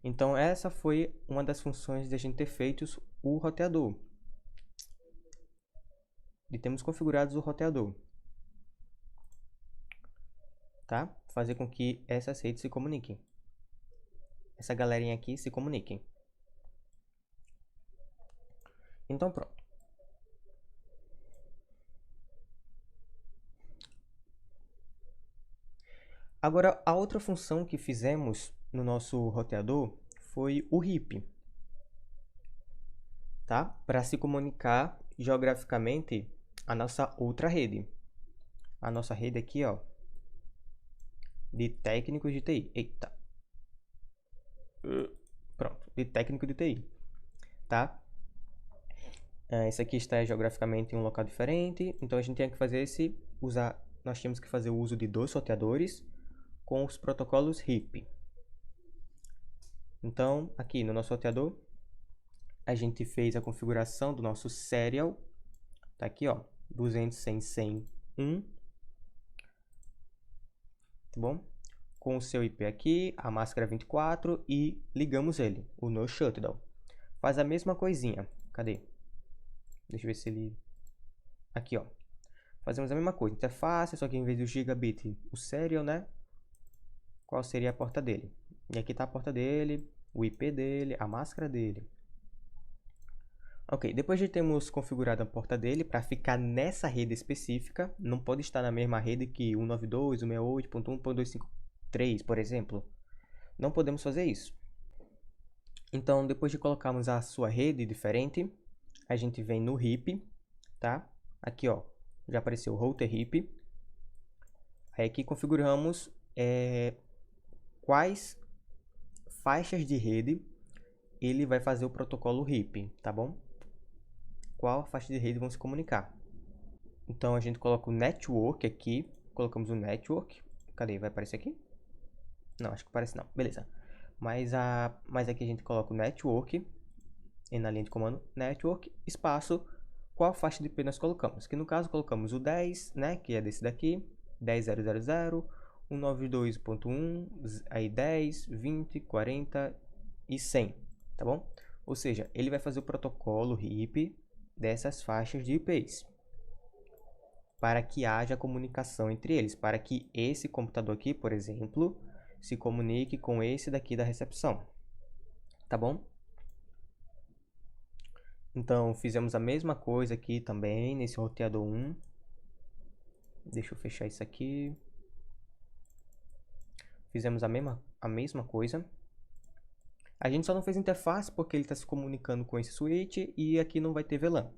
Então essa foi uma das funções de a gente ter feito o roteador. De termos configurados o roteador. Tá? Fazer com que essas redes se comuniquem. Essa galerinha aqui se comuniquem. Então pronto. Agora a outra função que fizemos no nosso roteador foi o RIP. Tá? Para se comunicar geograficamente a nossa outra rede. A nossa rede aqui, ó, de técnicos de TI. Eita. Pronto, de técnico de TI. Tá? Esse aqui está geograficamente em um local diferente, então a gente tem que fazer nós tínhamos que fazer o uso de 2 roteadores com os protocolos RIP. Então, aqui no nosso roteador, a gente fez a configuração do nosso serial, tá aqui, ó, 200, 100, 100, 1, tá bom? Com o seu IP aqui, a máscara 24 e ligamos ele, o no shutdown. Faz a mesma coisinha. Cadê? Deixa eu ver se ele... Aqui, ó. Fazemos a mesma coisa. Interface, só que em vez do gigabit, o serial, né? Qual seria a porta dele? E aqui está a porta dele, o IP dele, a máscara dele. Ok, depois de termos configurado a porta dele para ficar nessa rede específica, não pode estar na mesma rede que 192.168.1.253, por exemplo. Não podemos fazer isso. Então, depois de colocarmos a sua rede diferente, a gente vem no RIP, tá? Aqui, ó, já apareceu o router RIP. Aí aqui configuramos quais faixas de rede ele vai fazer o protocolo RIP, tá bom? Qual faixa de rede vão se comunicar. Então a gente coloca o network aqui, colocamos o network. Cadê? Vai aparecer aqui? Não, acho que aparece não. Beleza. Mas aqui a gente coloca o network, e na linha de comando, network, espaço, qual faixa de IP nós colocamos. Que no caso colocamos o 10, né, que é desse daqui, 10.0.0.0, 192.1, aí 10, 20, 40 e 100, tá bom? Ou seja, ele vai fazer o protocolo RIP dessas faixas de IPs, para que haja comunicação entre eles, para que esse computador aqui, por exemplo, se comunique com esse daqui da recepção, tá bom? Então, fizemos a mesma coisa aqui também, nesse roteador 1. Deixa eu fechar isso aqui. Fizemos a mesma coisa. A gente só não fez interface porque ele está se comunicando com esse switch e aqui não vai ter VLAN,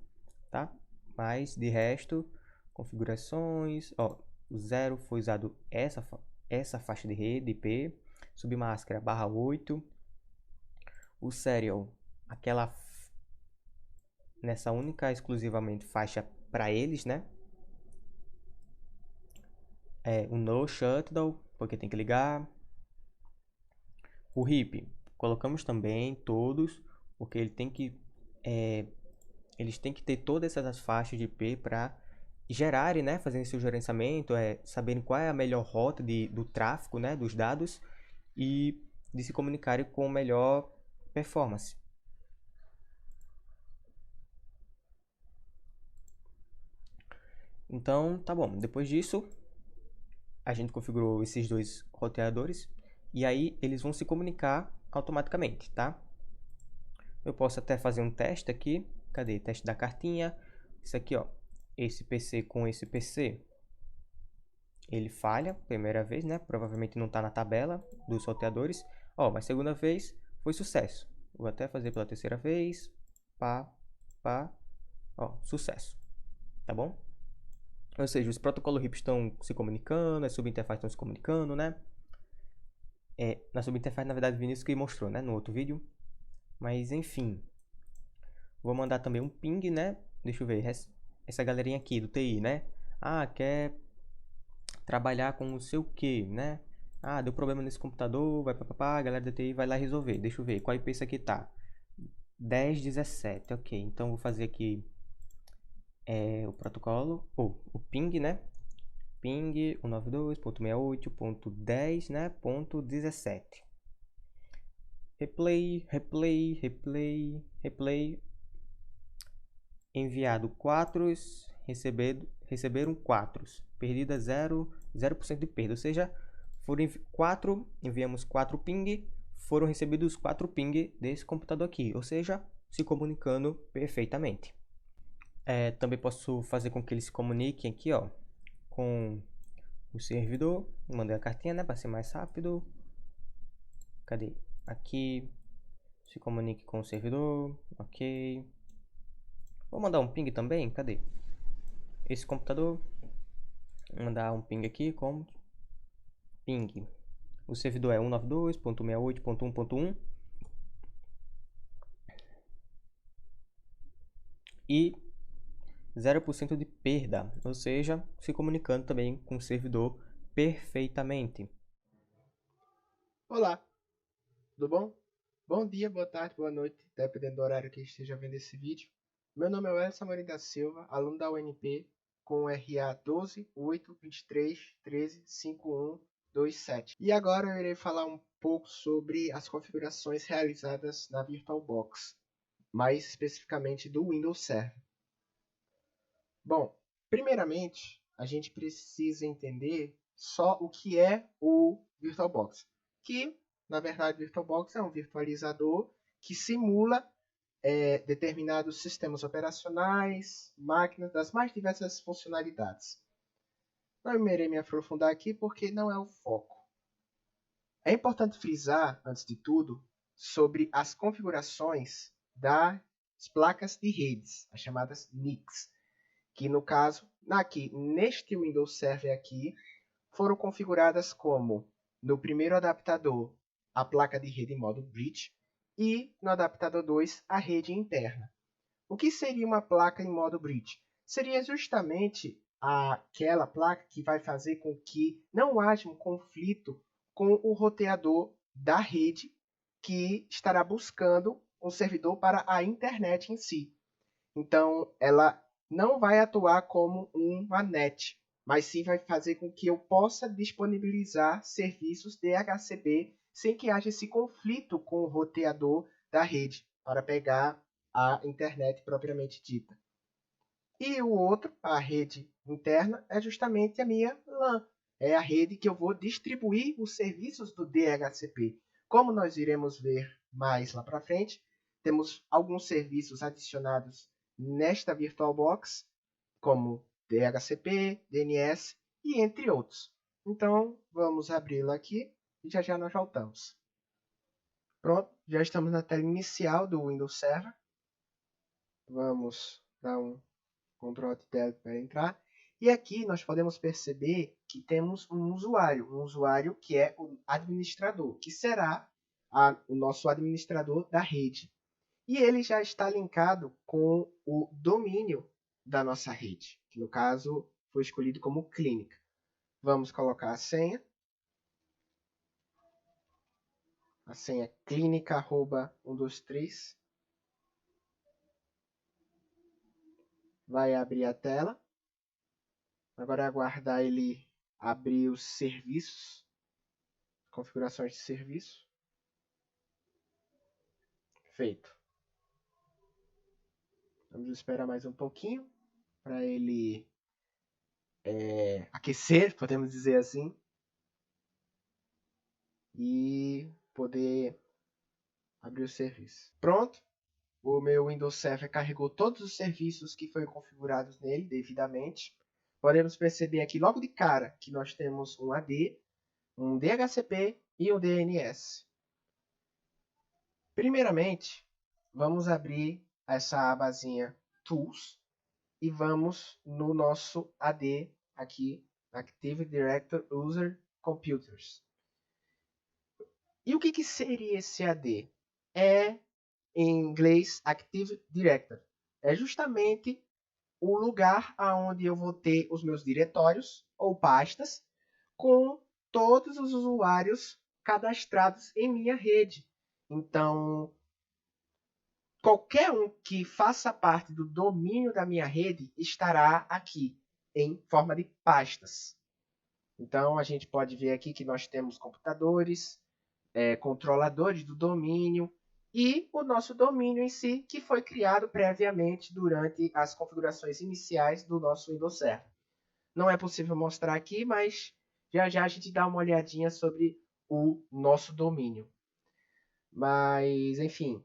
tá? Mas, de resto, configurações, ó, o 0 foi usado essa faixa de rede IP, submáscara /8, o serial, nessa única exclusivamente faixa para eles, né? O no shutdown, porque tem que ligar. O RIP, colocamos também todos, porque eles têm que ter todas essas faixas de IP para gerarem, né, fazendo seu gerenciamento, saberem qual é a melhor rota do tráfego, né, dos dados e de se comunicarem com melhor performance. Então, tá bom. Depois disso, a gente configurou esses dois roteadores e aí eles vão se comunicar automaticamente, tá? Eu posso até fazer um teste aqui. Cadê? Teste da cartinha. Isso aqui, ó. Esse PC com esse PC. Ele falha, primeira vez, né? Provavelmente não está na tabela dos roteadores. Ó, mas segunda vez foi sucesso. Vou até fazer pela terceira vez. Pá, pá. Ó, sucesso. Tá bom? Ou seja, os protocolos RIP estão se comunicando, as subinterfaces estão se comunicando, né? Na subinterface, na verdade, o Vinícius que mostrou, né? No outro vídeo. Mas, enfim. Vou mandar também um ping, né? Deixa eu ver. Essa galerinha aqui do TI, né? Ah, quer trabalhar com não sei o que, né? Ah, deu problema nesse computador, vai papapá, a galera da TI vai lá resolver. Deixa eu ver, qual IP isso aqui tá? 10.17, ok. Então vou fazer aqui o protocolo, ou o ping, né? Ping 192.68.10, né? Ponto 17. Replay, replay, replay, replay. Enviado 4, receberam 4. Perdida 0% de perda. Ou seja, foram 4, enviamos 4 ping, foram recebidos 4 ping desse computador aqui. Ou seja, se comunicando perfeitamente. Também posso fazer com que eles se comuniquem aqui, ó, com o servidor. Mandei a cartinha, né, para ser mais rápido. Cadê? Aqui. Se comunique com o servidor. Ok. Vou mandar um ping também. Cadê? Esse computador. Vou mandar um ping aqui como ping. O servidor é 192.168.1.1 e 0% de perda, ou seja, se comunicando também com o servidor perfeitamente. Olá, tudo bom? Bom dia, boa tarde, boa noite, dependendo do horário que esteja vendo esse vídeo. Meu nome é Welson Amorim da Silva, aluno da UNP, com RA 12.8.23.13.51 2.7. E agora eu irei falar um pouco sobre as configurações realizadas na VirtualBox, mais especificamente do Windows Server. Bom, primeiramente, a gente precisa entender só o que é o VirtualBox, que, na verdade, o VirtualBox é um virtualizador que simula determinados sistemas operacionais, máquinas, das mais diversas funcionalidades. Não irei me aprofundar aqui porque não é o foco. É importante frisar, antes de tudo, sobre as configurações das placas de redes, as chamadas NICs, que no caso, neste Windows Server aqui, foram configuradas como, no primeiro adaptador, a placa de rede em modo bridge e no adaptador 2, a rede interna. O que seria uma placa em modo bridge? Seria justamente aquela placa que vai fazer com que não haja um conflito com o roteador da rede que estará buscando um servidor para a internet em si. Então, ela não vai atuar como uma NET, mas sim vai fazer com que eu possa disponibilizar serviços DHCP sem que haja esse conflito com o roteador da rede para pegar a internet propriamente dita. E o outro, a rede interna, é justamente a minha LAN. É a rede que eu vou distribuir os serviços do DHCP. Como nós iremos ver mais lá para frente, temos alguns serviços adicionados nesta VirtualBox, como DHCP, DNS e entre outros. Então, vamos abri-la aqui e já nós voltamos. Pronto, já estamos na tela inicial do Windows Server. Vamos dar um Ctrl Tab para entrar. E aqui nós podemos perceber que temos um usuário que é o administrador, que será o nosso administrador da rede. E ele já está linkado com o domínio da nossa rede, que no caso foi escolhido como clínica. Vamos colocar a senha. A senha é clínica@123. Vai abrir a tela. Agora é aguardar ele abrir os serviços, configurações de serviço. Feito. Vamos esperar mais um pouquinho para ele aquecer, podemos dizer assim, e poder abrir o serviço. Pronto. O meu Windows Server carregou todos os serviços que foram configurados nele devidamente. Podemos perceber aqui logo de cara que nós temos um AD, um DHCP e um DNS. Primeiramente, vamos abrir essa abazinha Tools e vamos no nosso AD aqui, Active Directory User Computers. E o que seria esse AD? Em inglês, Active Directory. É justamente o lugar onde eu vou ter os meus diretórios ou pastas com todos os usuários cadastrados em minha rede. Então, qualquer um que faça parte do domínio da minha rede estará aqui em forma de pastas. Então, a gente pode ver aqui que nós temos computadores, controladores do domínio, e o nosso domínio em si, que foi criado previamente durante as configurações iniciais do nosso Windows Server. Não é possível mostrar aqui, mas já a gente dá uma olhadinha sobre o nosso domínio. Mas, enfim,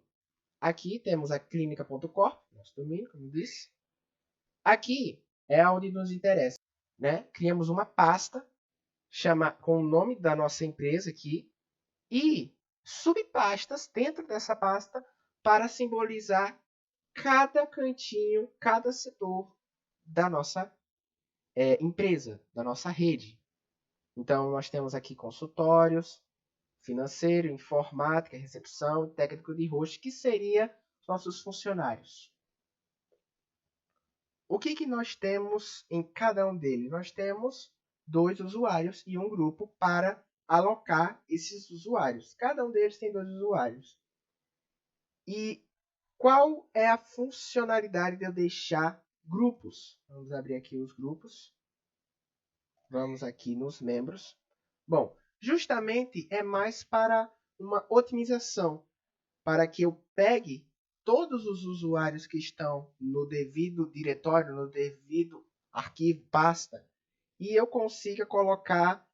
aqui temos a clínica.corp, nosso domínio, como disse. Aqui é onde nos interessa, né? Criamos uma pasta com o nome da nossa empresa aqui e subpastas dentro dessa pasta para simbolizar cada cantinho, cada setor da nossa empresa, da nossa rede. Então, nós temos aqui consultórios, financeiro, informática, recepção e técnico de host, que seria nossos funcionários. O que nós temos em cada um deles? Nós temos 2 usuários e um grupo para alocar esses usuários. Cada um deles tem 2 usuários. E qual é a funcionalidade de eu deixar grupos? Vamos abrir aqui os grupos. Vamos aqui nos membros. Bom, justamente é mais para uma otimização, para que eu pegue todos os usuários que estão no devido diretório, no devido arquivo, pasta, e eu consiga colocar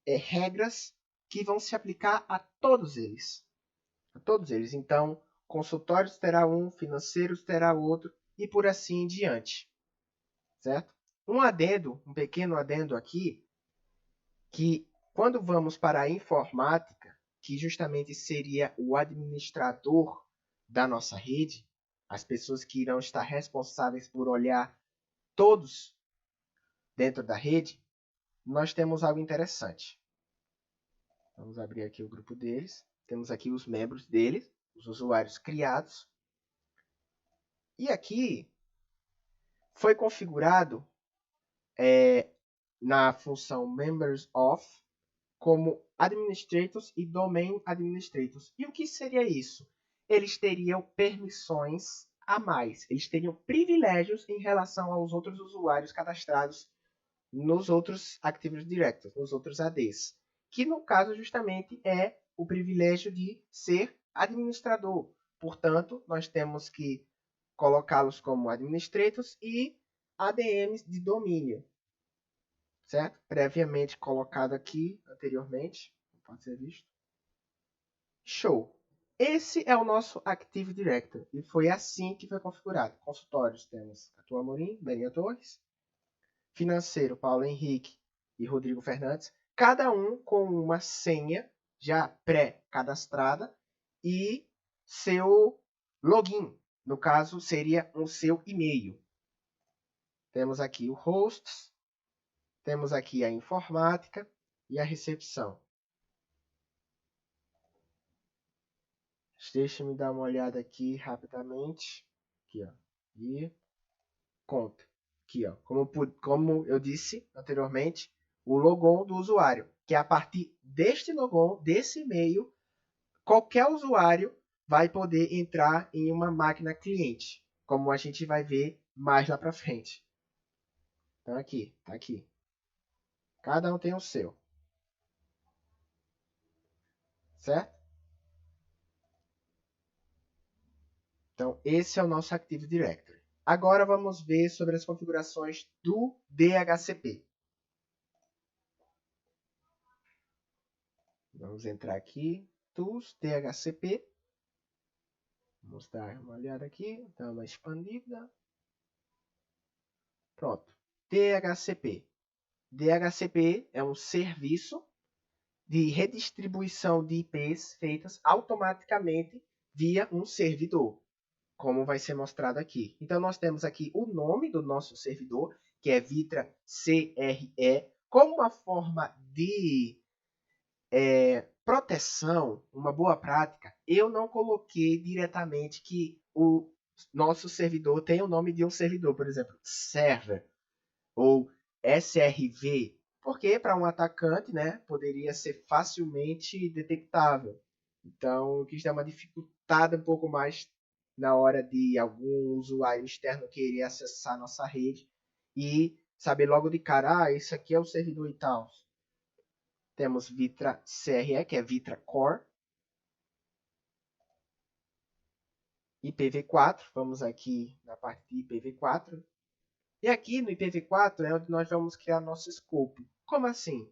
regras que vão se aplicar a todos eles. A todos eles. Então, consultórios terá um, financeiros terá outro, e por assim em diante. Certo? Um adendo, um pequeno adendo aqui, que quando vamos para a informática, que justamente seria o administrador da nossa rede, as pessoas que irão estar responsáveis por olhar todos dentro da rede, nós temos algo interessante. Vamos abrir aqui o grupo deles. Temos aqui os membros deles, os usuários criados. E aqui foi configurado na função members of como administrators e domain administrators. E o que seria isso? Eles teriam permissões a mais. Eles teriam privilégios em relação aos outros usuários cadastrados nos outros Active Directories, nos outros ADs. Que no caso justamente é o privilégio de ser administrador. Portanto, nós temos que colocá-los como administrators e ADMs de domínio. Certo? Previamente colocado aqui anteriormente. Pode ser visto. Show! Esse é o nosso Active Directory. E foi assim que foi configurado. Consultórios temos Arthur Amorim, Belinha Torres. Financeiro, Paulo Henrique e Rodrigo Fernandes. Cada um com uma senha já pré-cadastrada e seu login. No caso, seria o seu e-mail. Temos aqui o hosts. Temos aqui a informática e a recepção. Deixa-me dar uma olhada aqui rapidamente. Aqui, ó. E conta. Aqui, ó. Como eu disse anteriormente, o logon do usuário. Que a partir deste logon, desse e-mail, qualquer usuário vai poder entrar em uma máquina cliente. Como a gente vai ver mais lá para frente. Então aqui, tá aqui. Cada um tem o seu. Certo? Então, esse é o nosso Active Directory. Agora vamos ver sobre as configurações do DHCP. Vamos entrar aqui, Tools, DHCP. Vamos dar uma olhada aqui, dar uma expandida. Pronto, DHCP. DHCP é um serviço de redistribuição de IPs feitas automaticamente via um servidor, como vai ser mostrado aqui. Então, nós temos aqui o nome do nosso servidor, que é Vitra CRE, como uma forma de proteção, uma boa prática. Eu não coloquei diretamente que o nosso servidor tem o nome de um servidor, por exemplo, server ou SRV, porque para um atacante, né, poderia ser facilmente detectável. Então, eu quis dar uma dificultada um pouco mais na hora de algum usuário externo querer acessar a nossa rede e saber logo de cara, isso aqui é o servidor e tal. Temos Vitra CRE, que é Vitra Core. IPv4, vamos aqui na parte de IPv4. E aqui no IPv4 é onde nós vamos criar nosso escopo. Como assim?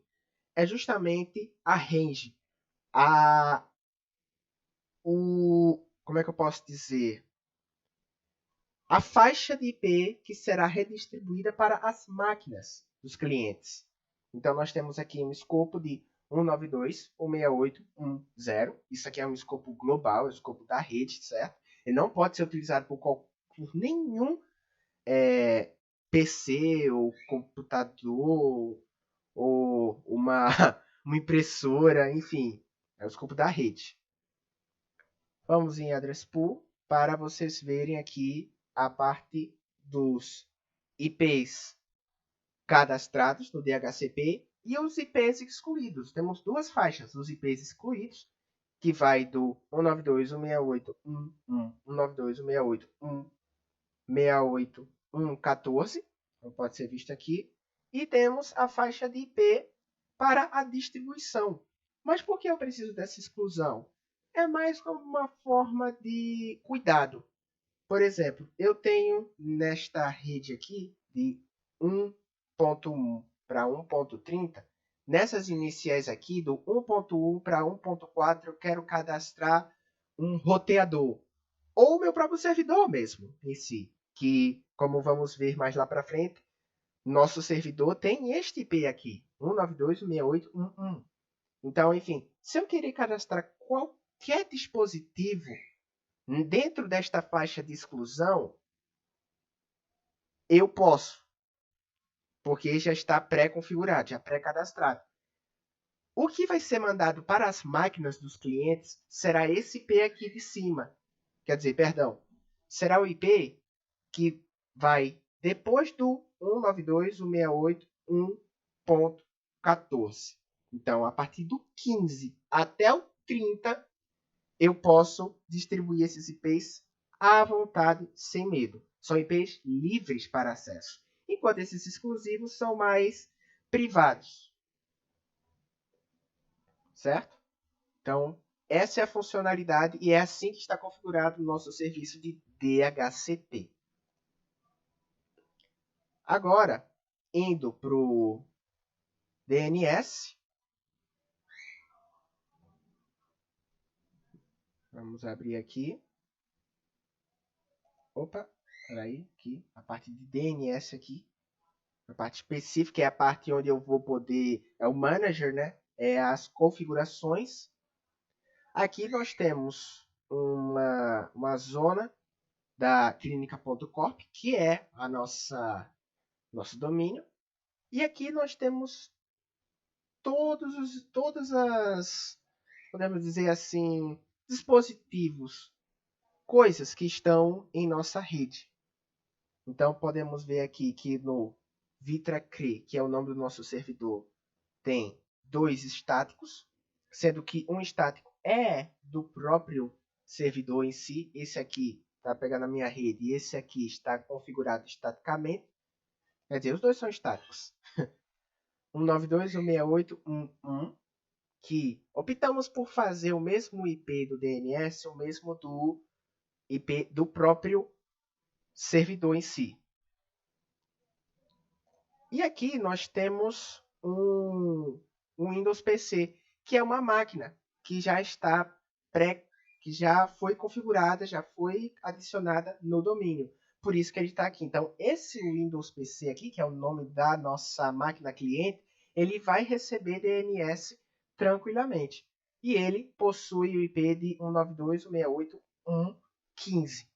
É justamente a range, como é que eu posso dizer? A faixa de IP que será redistribuída para as máquinas dos clientes. Então, nós temos aqui um escopo de 192.168.1.0. Isso aqui é um escopo global, é um escopo da rede, certo? Ele não pode ser utilizado por nenhum PC ou computador ou uma impressora, enfim. É o escopo da rede. Vamos em Address Pool para vocês verem aqui a parte dos IPs cadastrados no DHCP e os IPs excluídos. Temos duas faixas, os IPs excluídos, que vai do 192.168.1.1, 192.168.1.1.14, como pode ser visto aqui, e temos a faixa de IP para a distribuição. Mas por que eu preciso dessa exclusão? É mais como uma forma de cuidado. Por exemplo, eu tenho nesta rede aqui de 1.1 para 1.30, nessas iniciais aqui do 1.1 para 1.4, eu quero cadastrar um roteador, ou o meu próprio servidor mesmo em si, que, como vamos ver mais lá para frente, nosso servidor tem este IP aqui, 192.168.1.1. Então, enfim, se eu querer cadastrar qualquer dispositivo dentro desta faixa de exclusão, eu posso, porque já está pré-configurado, já pré-cadastrado. O que vai ser mandado para as máquinas dos clientes será esse IP aqui de cima. Quer dizer, perdão, será o IP que vai depois do 192.168.1.14. Então, a partir do 15 até o 30, eu posso distribuir esses IPs à vontade, sem medo. São IPs livres para acesso, enquanto esses exclusivos são mais privados. Certo? Então, essa é a funcionalidade e é assim que está configurado o nosso serviço de DHCP. Agora, indo para o DNS, vamos abrir aqui. Opa, peraí, aqui, a parte de DNS aqui. A parte específica é a parte onde eu vou poder, é o manager, né? É as configurações. Aqui nós temos uma zona da clínica.corp, que é a nosso domínio. E aqui nós temos todas as, podemos dizer assim, dispositivos, coisas que estão em nossa rede. Então podemos ver aqui que no VitraCre, que é o nome do nosso servidor, tem 2 estáticos, sendo que um estático é do próprio servidor em si. Esse aqui está pegando a minha rede e esse aqui está configurado estaticamente. Quer dizer, os dois são estáticos. 192.168.1.1, que optamos por fazer o mesmo IP do DNS, o mesmo do IP do próprio servidor em si. E aqui nós temos um Windows PC, que é uma máquina que já está que já foi configurada, já foi adicionada no domínio. Por isso que ele está aqui. Então, esse Windows PC aqui, que é o nome da nossa máquina cliente, ele vai receber DNS tranquilamente. E ele possui o IP de 192.168.1.15.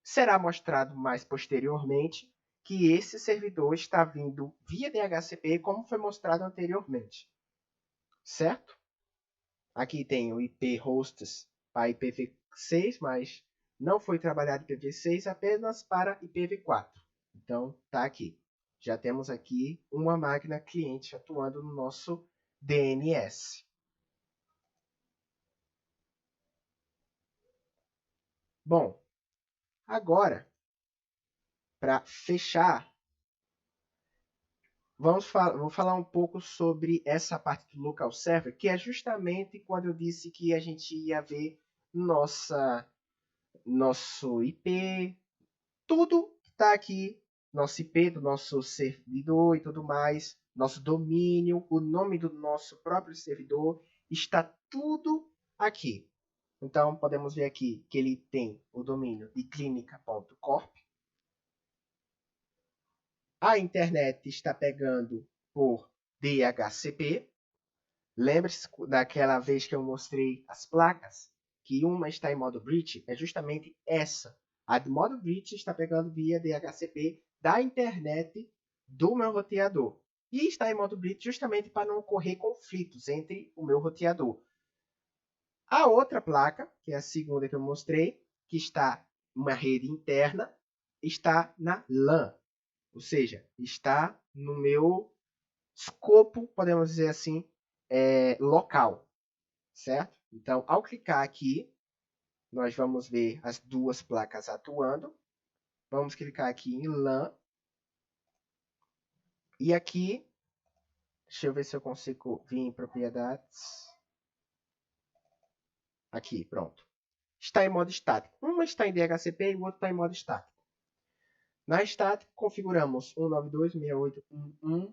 Será mostrado mais posteriormente que esse servidor está vindo via DHCP, como foi mostrado anteriormente. Certo? Aqui tem o IP hosts para IPv6, mas não foi trabalhado IPv6 apenas para IPv4. Então, está aqui. Já temos aqui uma máquina cliente atuando no nosso DNS. Bom, agora, para fechar, vou falar um pouco sobre essa parte do local server, que é justamente quando eu disse que a gente ia ver nosso IP, tudo está aqui, nosso IP do nosso servidor e tudo mais, nosso domínio, o nome do nosso próprio servidor, está tudo aqui. Então, podemos ver aqui que ele tem o domínio de clinica.corp. A internet está pegando por DHCP. Lembre-se daquela vez que eu mostrei as placas, que uma está em modo bridge, é justamente essa. A de modo bridge está pegando via DHCP da internet do meu roteador. E está em modo bridge justamente para não ocorrer conflitos entre o meu roteador. A outra placa, que é a segunda que eu mostrei, que está em uma rede interna, está na LAN. Ou seja, está no meu escopo, podemos dizer assim, local, certo? Então, ao clicar aqui, nós vamos ver as duas placas atuando. Vamos clicar aqui em LAN. E aqui Deixa eu ver se eu consigo vir em propriedades. Aqui, pronto. Está em modo estático. Uma está em DHCP e o outro está em modo estático. Na estática, configuramos 192.68.1.1,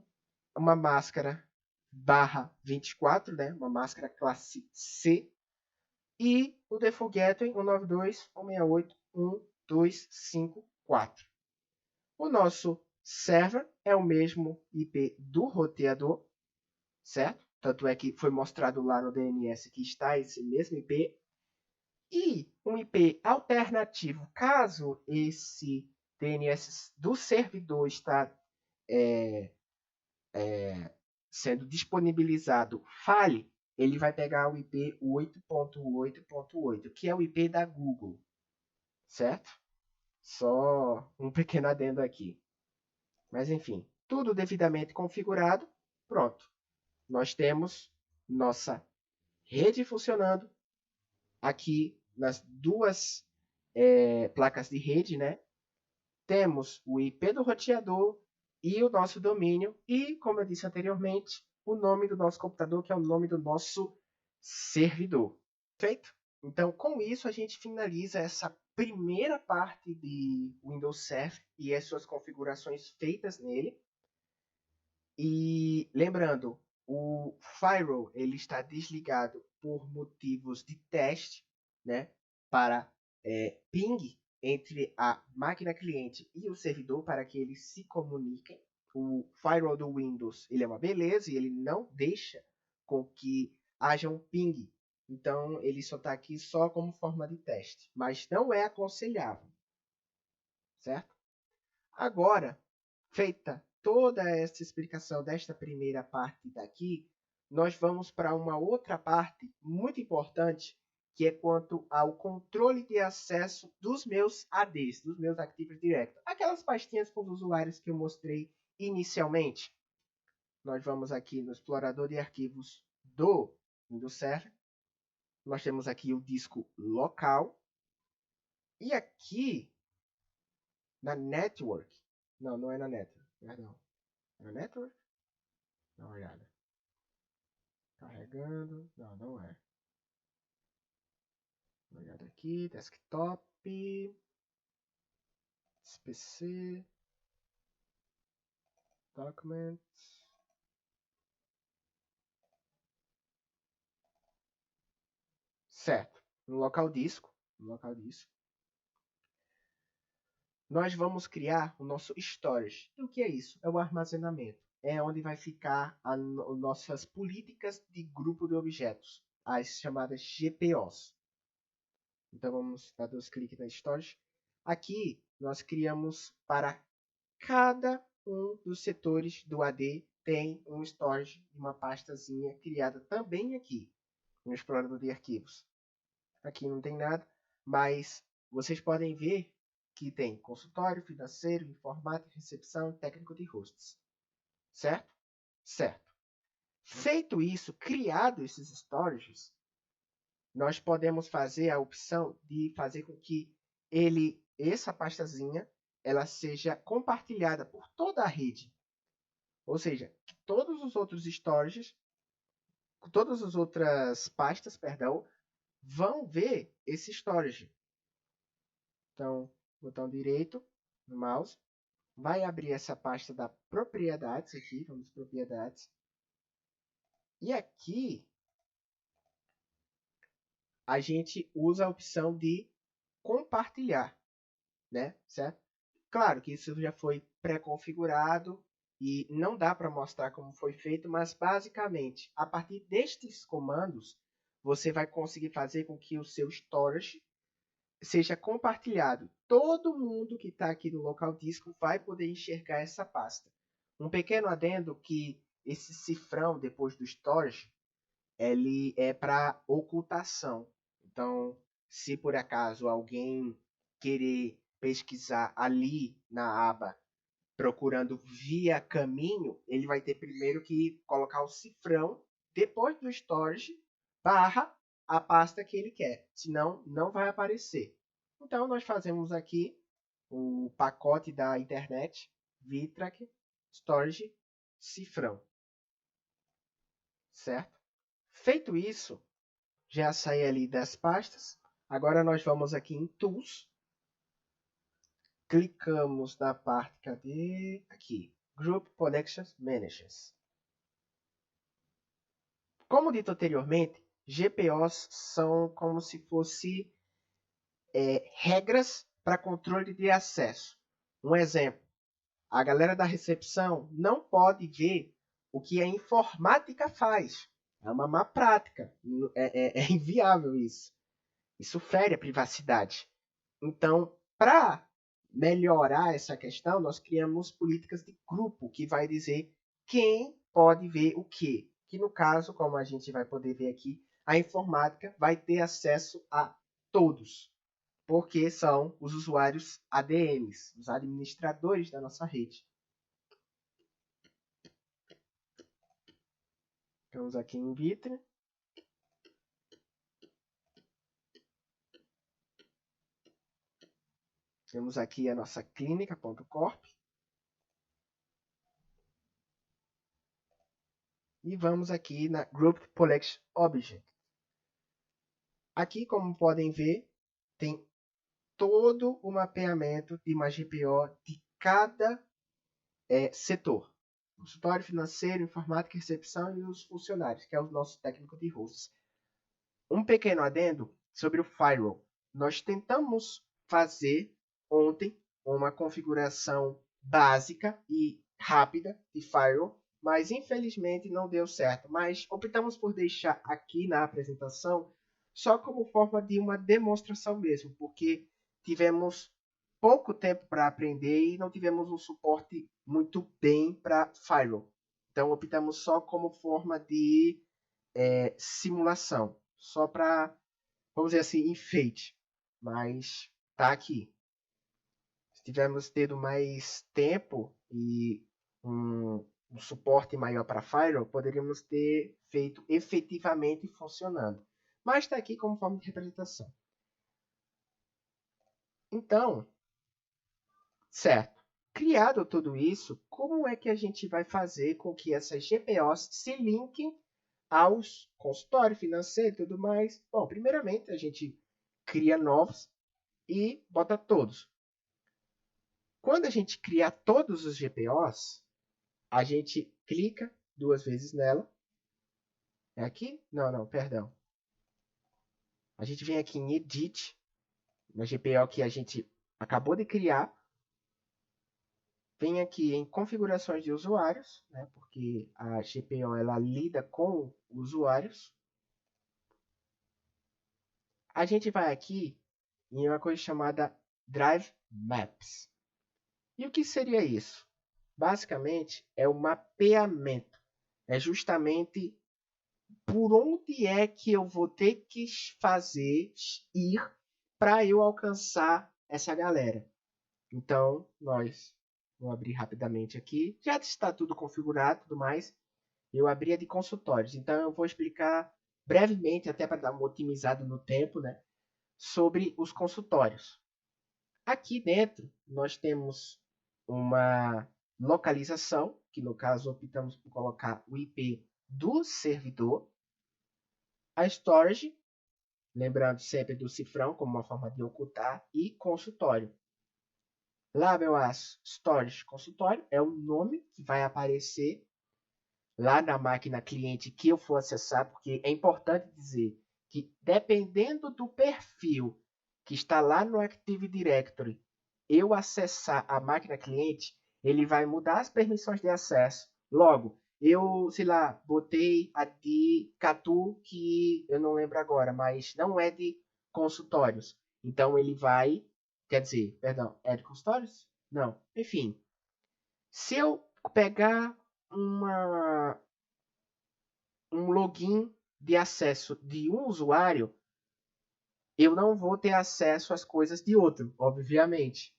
uma máscara /24, né? Uma máscara classe C, e o default gateway 192.168.1.254. O nosso server é o mesmo IP do roteador, certo? Tanto é que foi mostrado lá no DNS que está esse mesmo IP. E um IP alternativo, caso esse DNS do servidor está sendo disponibilizado falhe, ele vai pegar o IP 8.8.8, que é o IP da Google, certo? Só um pequeno adendo aqui. Mas enfim, tudo devidamente configurado, pronto. Nós temos nossa rede funcionando aqui nas duas placas de rede, né? Temos o IP do roteador e o nosso domínio e, como eu disse anteriormente, o nome do nosso computador, que é o nome do nosso servidor. Feito? Então, com isso, a gente finaliza essa primeira parte de Windows Server e as suas configurações feitas nele. E lembrando, o Firewall ele está desligado por motivos de teste, né, para ping entre a máquina cliente e o servidor para que eles se comuniquem. O Firewall do Windows ele é uma beleza e ele não deixa com que haja um ping. Então, ele só está aqui só como forma de teste, mas não é aconselhável, certo? Agora, feita toda essa explicação desta primeira parte daqui, nós vamos para uma outra parte muito importante, que é quanto ao controle de acesso dos meus ADs, dos meus Active Directory. Aquelas pastinhas com os usuários que eu mostrei inicialmente. Nós vamos aqui no explorador de arquivos do Windows Server. Nós temos aqui o disco local. E aqui, na Network... Não é na Network, perdão. É na Network? Dá uma olhada. Carregando. Não é. Dá uma olhada aqui. Desktop. PC. Documents. Certo. No local disco. Nós vamos criar o nosso storage. E o que é isso? É o armazenamento. É onde vai ficar as nossas políticas de grupo de objetos, as chamadas GPOs. Então vamos dar 2 cliques na storage. Aqui nós criamos para cada um dos setores do AD tem um storage, uma pastazinha criada também aqui no explorador de arquivos. Aqui não tem nada, mas vocês podem ver que tem consultório, financeiro, informática, recepção, técnico de hosts. Certo? Certo. Feito isso, criado esses storages, nós podemos fazer a opção de fazer com que essa pastazinha ela seja compartilhada por toda a rede. Ou seja, que todos os outros storages, todas as outras pastas, perdão, vão ver esse storage. Então, botão direito no mouse, vai abrir essa pasta da propriedades aqui, vamos propriedades. E aqui a gente usa a opção de compartilhar, né? Certo? Claro que isso já foi pré-configurado e não dá para mostrar como foi feito, mas basicamente, a partir destes comandos, você vai conseguir fazer com que o seu storage seja compartilhado. Todo mundo que está aqui no local disco vai poder enxergar essa pasta. Um pequeno adendo que esse cifrão depois do storage, ele é para ocultação. Então, se por acaso alguém querer pesquisar ali na aba procurando via caminho, ele vai ter primeiro que colocar o cifrão depois do storage barra a pasta que ele quer, senão não vai aparecer. Então nós fazemos aqui o pacote da internet, Vitrac, storage, cifrão. certo? Feito isso, já saí ali das pastas. Agora nós vamos aqui em Tools. Clicamos na parte, cadê? Aqui, Group Collections Managers. Como dito anteriormente, GPOs são como se fosse regras para controle de acesso. Um exemplo, a galera da recepção não pode ver o que a informática faz. É uma má prática. É inviável isso. Isso fere a privacidade. Então, para melhorar essa questão, nós criamos políticas de grupo que vai dizer quem pode ver o quê. Que no caso, como a gente vai poder ver aqui, a informática vai ter acesso a todos, porque são os usuários ADMs, os administradores da nossa rede. Vamos aqui em Vitre. Temos aqui a nossa clínica.corp. E vamos aqui na Group Collection Object. Aqui, como podem ver, tem todo o mapeamento de uma GPO de cada setor. Consultório financeiro, informática, recepção e os funcionários, que é o nosso técnico de hosts. Um pequeno adendo sobre o firewall. Nós tentamos fazer ontem uma configuração básica e rápida de firewall, mas infelizmente não deu certo. Mas optamos por deixar aqui na apresentação só como forma de uma demonstração mesmo, porque tivemos pouco tempo para aprender e não tivemos um suporte muito bem para firewall. Então optamos só como forma de simulação, só para, vamos dizer assim, enfeite. Mas tá aqui. Se tivermos tido mais tempo e um suporte maior para firewall, poderíamos ter feito efetivamente funcionando. Mas está aqui como forma de representação. Então, certo. Criado tudo isso, como é que a gente vai fazer com que essas GPOs se linkem aos consultórios financeiros e tudo mais? Bom, primeiramente a gente cria novos e bota todos. Quando a gente criar todos os GPOs, a gente clica 2 vezes nela. É aqui? Não, perdão. A gente vem aqui em Edit, na GPO que a gente acabou de criar. Vem aqui em configurações de usuários, né, porque a GPO ela lida com usuários. A gente vai aqui em uma coisa chamada Drive Maps. E o que seria isso? Basicamente, é o mapeamento. É justamente por onde é que eu vou ter que fazer ir para eu alcançar essa galera. Então, vou abrir rapidamente aqui. Já está tudo configurado e tudo mais. Eu abri a de consultórios. Então, eu vou explicar brevemente, até para dar uma otimizada no tempo, né, sobre os consultórios. Aqui dentro, nós temos uma localização, que no caso optamos por colocar o IP do servidor. A storage, lembrando sempre do cifrão como uma forma de ocultar, e consultório. Label as storage consultório é o nome que vai aparecer lá na máquina cliente que eu for acessar, porque é importante dizer que dependendo do perfil que está lá no Active Directory, eu acessar a máquina cliente, ele vai mudar as permissões de acesso. Logo, eu, sei lá, botei a de Catu, que eu não lembro agora, mas não é de consultórios. Então ele vai, quer dizer, perdão, é de consultórios? Não, enfim. Se eu pegar um login de acesso de um usuário, eu não vou ter acesso às coisas de outro, obviamente.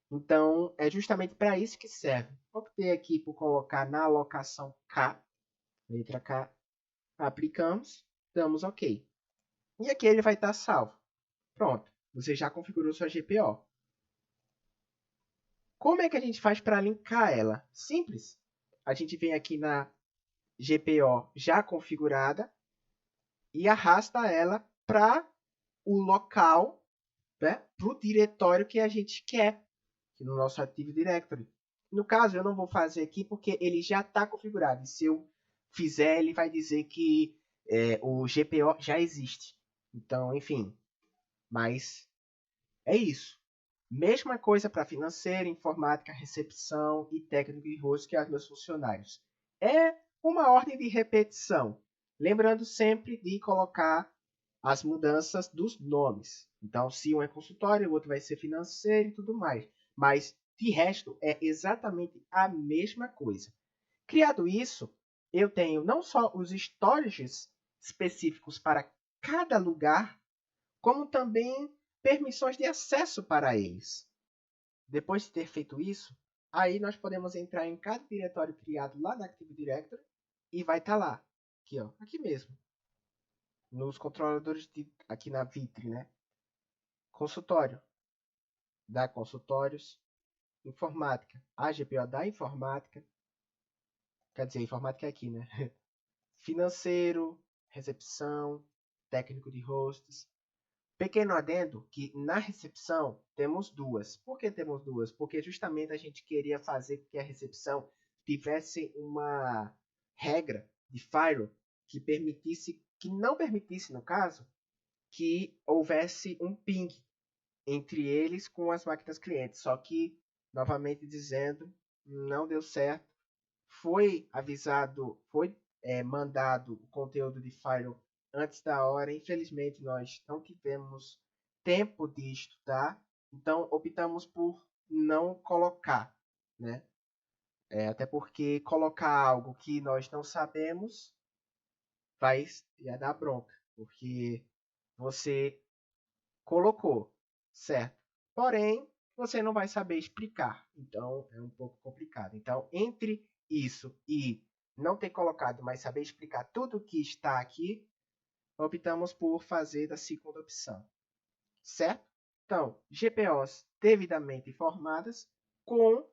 Então, é justamente para isso que serve. Optei aqui por colocar na alocação K, letra K, aplicamos, damos OK. E aqui ele vai estar salvo. Pronto, você já configurou sua GPO. Como é que a gente faz para linkar ela? Simples. A gente vem aqui na GPO já configurada e arrasta ela para o local, né, para o diretório que a gente quer, no nosso Active Directory. No caso, eu não vou fazer aqui porque ele já está configurado. E se eu fizer, ele vai dizer que o GPO já existe. Então, enfim. Mas é isso. Mesma coisa para financeira, informática, recepção e técnico de rosto que é os meus funcionários. É uma ordem de repetição. Lembrando sempre de colocar as mudanças dos nomes. Então, se um é consultório, o outro vai ser financeiro e tudo mais. Mas, de resto, é exatamente a mesma coisa. Criado isso, eu tenho não só os storages específicos para cada lugar, como também permissões de acesso para eles. Depois de ter feito isso, aí nós podemos entrar em cada diretório criado lá na Active Directory e vai estar lá. Aqui, ó, aqui mesmo. Nos controladores aqui na vitrine, né? Consultório. Dá consultórios. Informática. A GPO da informática. Quer dizer, informática é aqui, né? Financeiro. Recepção. Técnico de hosts. Pequeno adendo que na recepção temos duas. Por que temos duas? Porque justamente a gente queria fazer com que a recepção tivesse uma regra de firewall que não permitisse, no caso, que houvesse um ping entre eles com as máquinas clientes. Só que, novamente dizendo, não deu certo. Foi avisado, mandado o conteúdo de firewall antes da hora. Infelizmente, nós não tivemos tempo de estudar, então optamos por não colocar, né? Até porque colocar algo que nós não sabemos ia dar bronca, porque você colocou, certo? Porém, você não vai saber explicar, então é um pouco complicado. Então, entre isso e não ter colocado, mas saber explicar tudo que está aqui, optamos por fazer da segunda opção, certo? Então, GPOs devidamente informadas com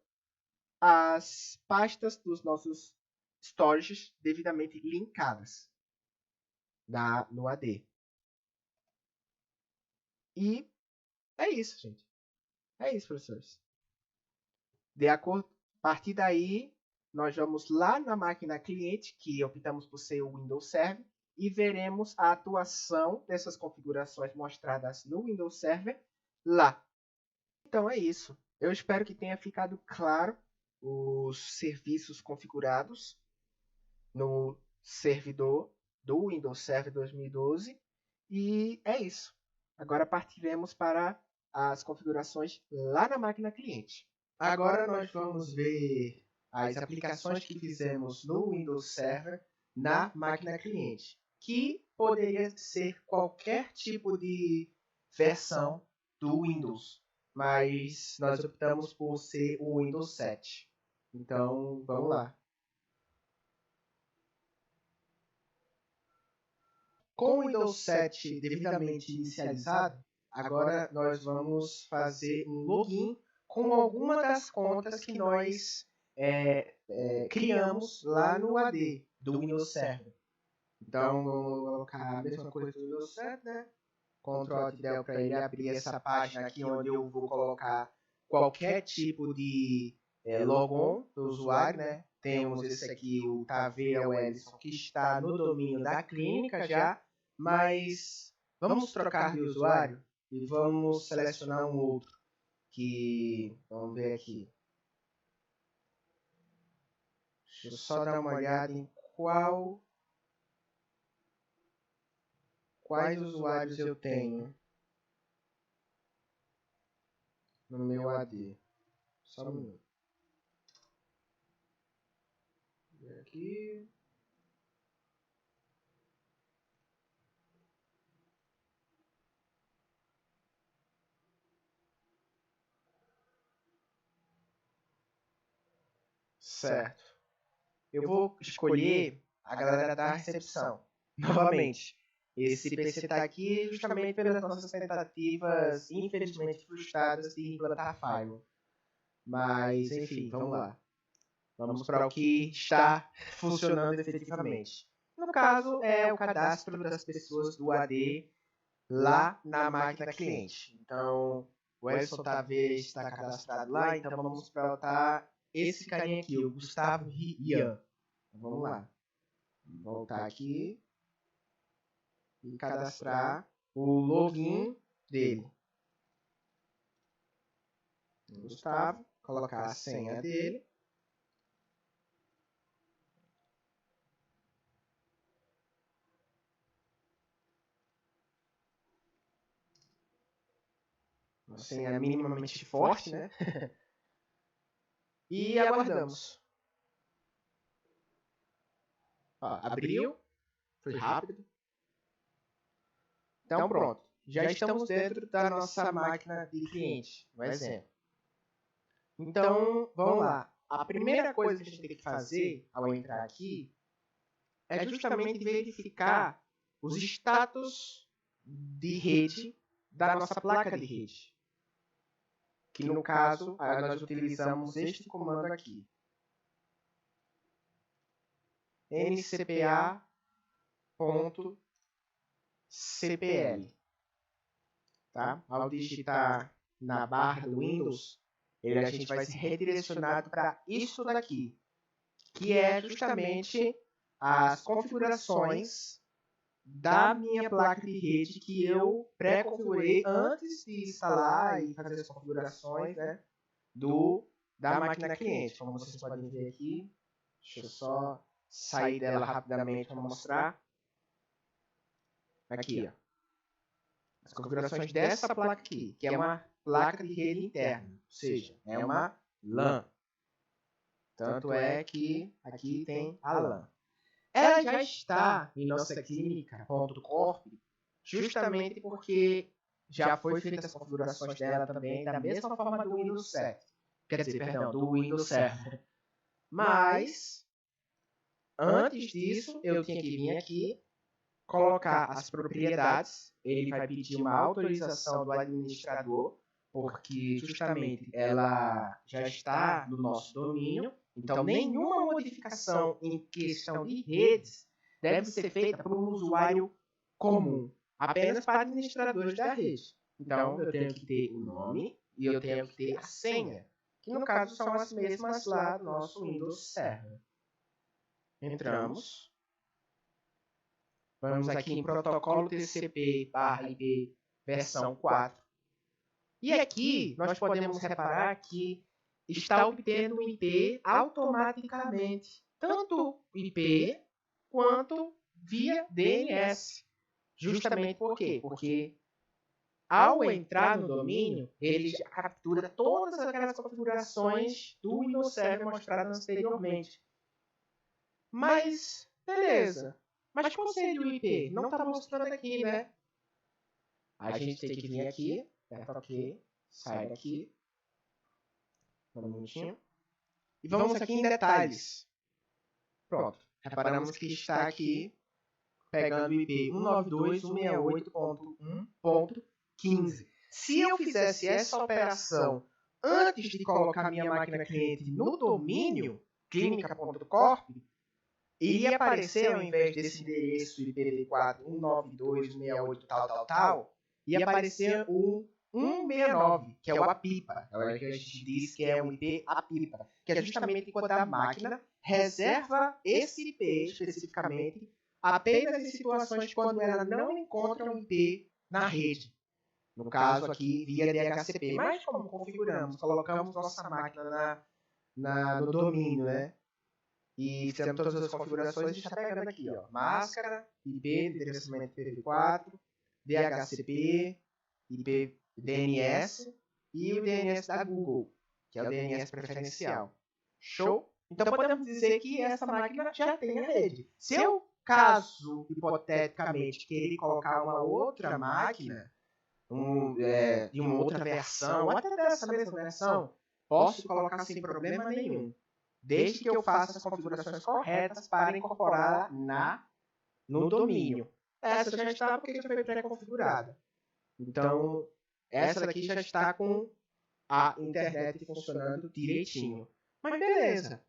as pastas dos nossos storages devidamente linkadas no AD. E é isso, gente. É isso, professores. De acordo, a partir daí, nós vamos lá na máquina cliente, que optamos por ser o Windows Server, e veremos a atuação dessas configurações mostradas no Windows Server lá. Então é isso. Eu espero que tenha ficado claro os serviços configurados no servidor do Windows Server 2012. E é isso. Agora partiremos para as configurações lá na máquina cliente. Agora nós vamos ver as aplicações que fizemos no Windows Server na máquina cliente, que poderia ser qualquer tipo de versão do Windows, mas nós optamos por ser o Windows 7. Então, vamos lá. Com o Windows 7 devidamente inicializado, agora nós vamos fazer um login com alguma das contas que nós criamos lá no AD do Windows Server. Então, vamos colocar a mesma coisa do Windows Server, né? Ctrl Alt Del para ele abrir essa página aqui onde eu vou colocar qualquer tipo de logon do usuário, né? Temos esse aqui, o Taveira Wellison, que está no domínio da clínica já, mas vamos trocar de usuário e vamos selecionar um outro que, vamos ver aqui. Deixa eu só dar uma olhada em quais usuários eu tenho no meu AD. Só um minuto. Aqui. Certo. Eu vou escolher a galera da recepção. Novamente, esse PC está aqui justamente pelas nossas tentativas, infelizmente frustradas, de implantar firewall. Mas, enfim, vamos lá. Vamos para o que está funcionando efetivamente. No caso, é o cadastro das pessoas do AD lá na máquina cliente. Então, o Edson Taveira está cadastrado lá, então vamos botar esse carinha aqui, o Gustavo Ian. Vamos lá. Voltar aqui e cadastrar o login dele. Gustavo, colocar a senha dele. Uma senha minimamente forte, né? E aguardamos. Ó, abriu, foi rápido. Então pronto, já estamos dentro da nossa máquina de cliente, um exemplo. Então, vamos lá. A primeira coisa que a gente tem que fazer ao entrar aqui é justamente verificar os status de rede da nossa placa de rede. Que no caso, nós utilizamos este comando aqui. ncpa.cpl. Tá? Ao digitar na barra do Windows, a gente vai ser redirecionado para isso daqui, que é justamente as configurações da minha placa de rede que eu pré-configurei antes de instalar e fazer as configurações, né, da máquina cliente. Como vocês podem ver aqui, deixa eu só sair dela rapidamente para mostrar. Aqui, ó. As configurações dessa placa aqui, que é uma placa de rede interna, ou seja, é uma LAN. Tanto é que aqui tem a LAN. Ela já está em nossa clínica.corp justamente porque já foi feita as configurações dela também da mesma forma do Windows 7. Quer dizer, perdão, do Windows Server. Mas, antes disso, eu tinha que vir aqui, colocar as propriedades. Ele vai pedir uma autorização do administrador, porque justamente ela já está no nosso domínio. Então, nenhuma modificação em questão de redes deve ser feita por um usuário comum, apenas para administradores da rede. Então, eu tenho que ter o nome e eu tenho que ter a senha, que no caso são as mesmas lá do nosso Windows Server. Entramos. Vamos aqui em protocolo TCP/IP versão 4. E aqui nós podemos reparar que está obtendo o IP automaticamente, tanto IP quanto via DNS. Justamente por quê? Porque ao entrar no domínio, ele já captura todas aquelas configurações do Windows Server mostradas anteriormente. Mas, beleza. Mas qual seria o IP? Não está mostrando aqui, né? A gente tem que vir aqui, aperta OK, sai daqui. Um minutinho. E vamos aqui em detalhes. Pronto. Reparamos que está aqui pegando o IP 192.168.1.15. Se eu fizesse essa operação antes de colocar minha máquina cliente no domínio clínica.corp, iria aparecer, ao invés desse endereço IPv4 192.168 tal, ia aparecer o 169, que é o APIPA. É o que a gente diz que é o IP APIPA, que é justamente quando a máquina reserva esse IP especificamente apenas em situações quando ela não encontra um IP na rede. No caso aqui, via DHCP. Mas como configuramos? Colocamos nossa máquina no domínio, né? E fizemos todas as configurações e está pegando aqui, ó. Máscara, IP, endereçamento IPv4, DHCP, IP DNS e o DNS da Google, que é o DNS preferencial. Show? Então podemos dizer que essa máquina já tem a rede. Se eu, caso, hipoteticamente, querer colocar uma outra máquina, de uma outra versão, ou até dessa mesma versão, posso colocar sem problema nenhum. Desde que eu faça as configurações corretas para incorporá-la no domínio. Essa já está porque já foi pré-configurada. Então, essa daqui já está com a internet funcionando direitinho. Mas beleza.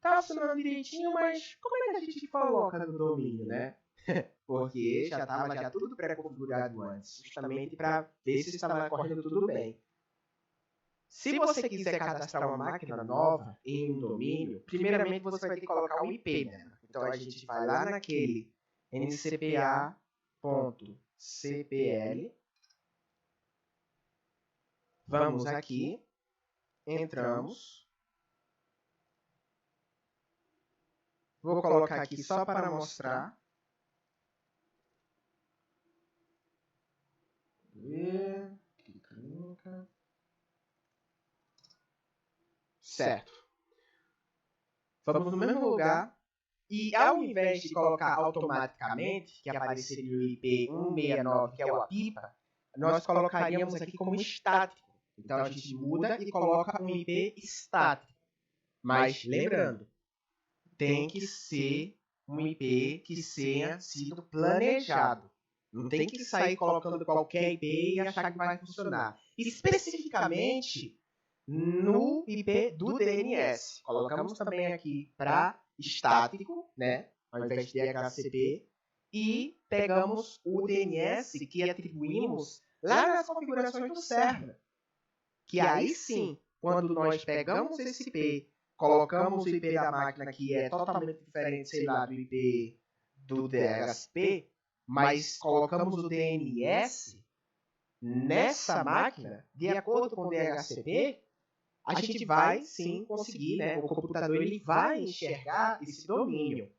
tá funcionando direitinho, mas como é que a gente coloca no domínio, né? Porque já estava já tudo pré-configurado antes, justamente para ver se estava correndo tudo bem. Se você quiser cadastrar uma máquina nova em um domínio, primeiramente você vai ter que colocar um IP, né? Então a gente vai lá naquele ncpa.cpl, vamos aqui, entramos, vou colocar aqui só para mostrar. Certo. Vamos no mesmo lugar e ao invés de colocar automaticamente, que apareceria o IP 169, que é o APIPA, nós colocaríamos aqui como estático. Então a gente muda e coloca um IP estático. Mas lembrando, tem que ser um IP que tenha sido planejado. Não tem que sair colocando qualquer IP e achar que vai funcionar. Especificamente no IP do DNS. Colocamos também aqui para estático, né, ao invés de DHCP, e pegamos o DNS que atribuímos lá nas configurações do server. Que aí sim, quando nós pegamos esse IP, colocamos o IP da máquina que é totalmente diferente, sei lá, do IP do DHCP, mas colocamos o DNS nessa máquina, de acordo com o DHCP, a gente vai sim conseguir, né? O computador ele vai enxergar esse domínio.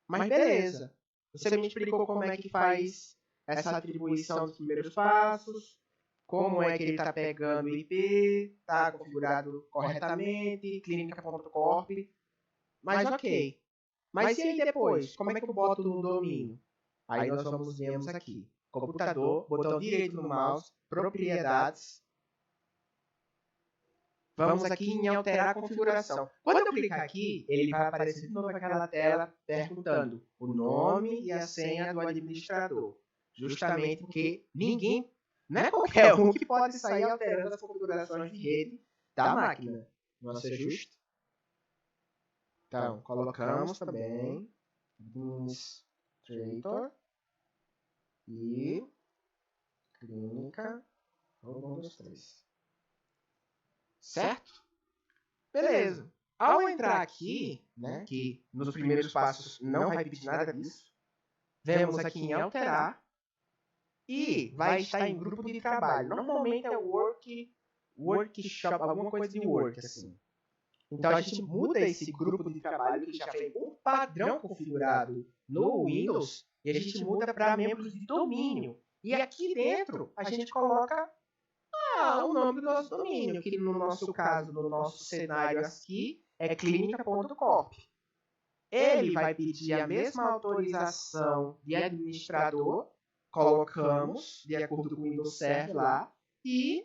Mas beleza, você me explicou como é que faz essa atribuição dos primeiros passos, como é que ele está pegando o IP, está configurado corretamente, clínica.corp, mas ok. Mas e aí depois, como é que eu boto no domínio? Aí nós vemos aqui, computador, botão direito no mouse, propriedades. Vamos aqui em alterar a configuração. Quando eu clicar aqui, ele vai aparecer de novo aquela tela perguntando o nome e a senha do administrador. Justamente porque ninguém, não é qualquer um que pode sair alterando as configurações de rede da máquina. Não é justo? Então, colocamos também administrator e clínica 1, 2, 3. Certo? Beleza. Ao entrar aqui, né, que nos primeiros passos não vai pedir nada disso, vemos aqui em alterar e vai estar em grupo de trabalho. Normalmente é workshop, alguma coisa de work, assim. Então a gente muda esse grupo de trabalho que já vem um padrão configurado no Windows e a gente muda para membros de domínio. E aqui dentro a gente coloca o nome do nosso domínio, que no nosso caso, no nosso cenário aqui, é clínica.corp. Ele vai pedir a mesma autorização de administrador, colocamos de acordo com o Windows Server lá, e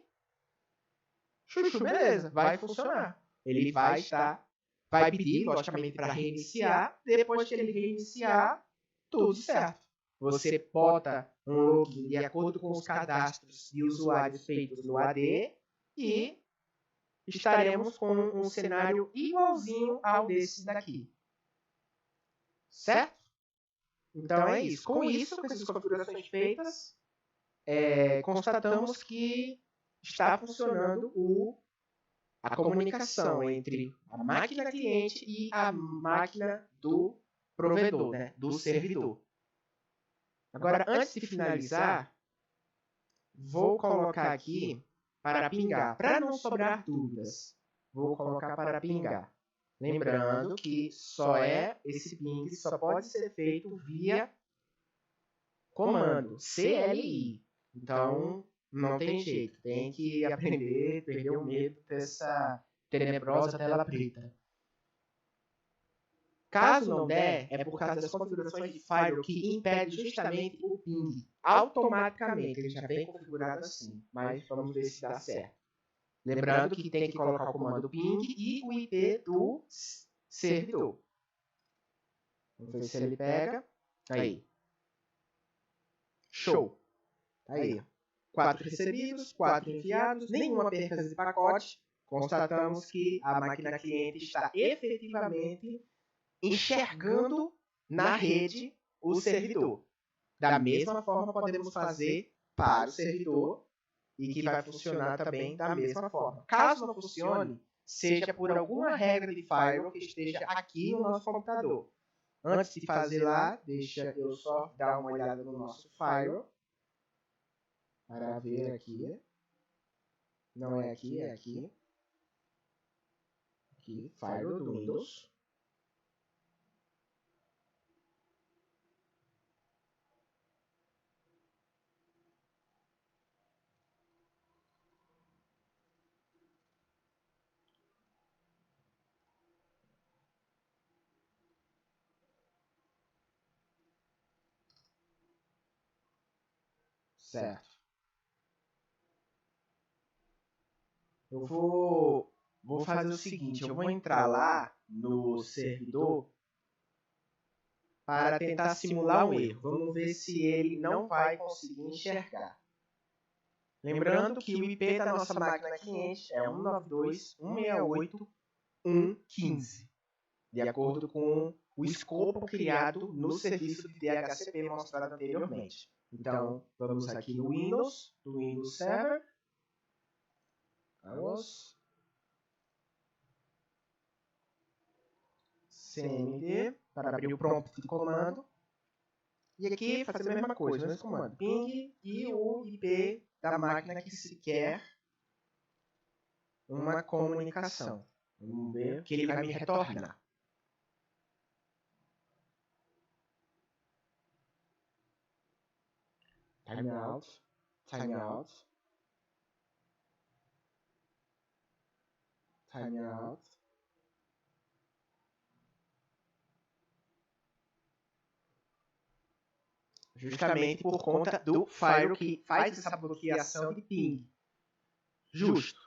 chuchu, beleza, vai funcionar. Ele vai pedir, logicamente, para reiniciar, depois que ele reiniciar, tudo certo. Você bota um login de acordo com os cadastros de usuários feitos no AD e estaremos com um cenário igualzinho ao desses daqui. Certo? Então é isso. Com isso, com essas configurações feitas, constatamos que está funcionando a comunicação entre a máquina cliente e a máquina do provedor, né, do servidor. Agora, antes de finalizar, vou colocar aqui para pingar. Para não sobrar dúvidas, vou colocar para pingar. Lembrando que esse ping só pode ser feito via comando CLI. Então, não tem jeito. Tem que aprender, perder o medo dessa tenebrosa tela preta. Caso não der, é por causa das configurações de firewall que impede justamente o ping automaticamente. Ele já vem configurado assim, mas vamos ver se dá certo. Lembrando que tem que colocar o comando ping e o IP do servidor. Vamos ver se ele pega. Aí. Show. Aí. 4 recebidos, 4 enviados, nenhuma perca de pacote. constatamos que a máquina cliente está efetivamente enxergando na rede o servidor. Da mesma forma, podemos fazer para o servidor e que vai funcionar também da mesma forma. Caso não funcione, seja por alguma regra de firewall que esteja aqui no nosso computador. Antes de fazer lá, deixa eu só dar uma olhada no nosso firewall para ver aqui. Não é aqui, é aqui. Aqui, firewall do Windows. Certo. Eu vou fazer o seguinte, eu vou entrar lá no servidor para tentar simular um erro. Vamos ver se ele não vai conseguir enxergar. Lembrando que o IP da nossa máquina cliente é 192.168.1.15, de acordo com o escopo criado no serviço de DHCP mostrado anteriormente. Então, vamos aqui no Windows, do Windows Server. Vamos. CMD, para abrir o prompt de comando. E aqui fazer a mesma coisa, o mesmo comando. Ping e o IP da máquina que se quer uma comunicação. Vamos ver o que ele vai me retornar. Timeout, timeout, timeout. Justamente por conta do firewall que faz essa bloqueação de ping. Justo.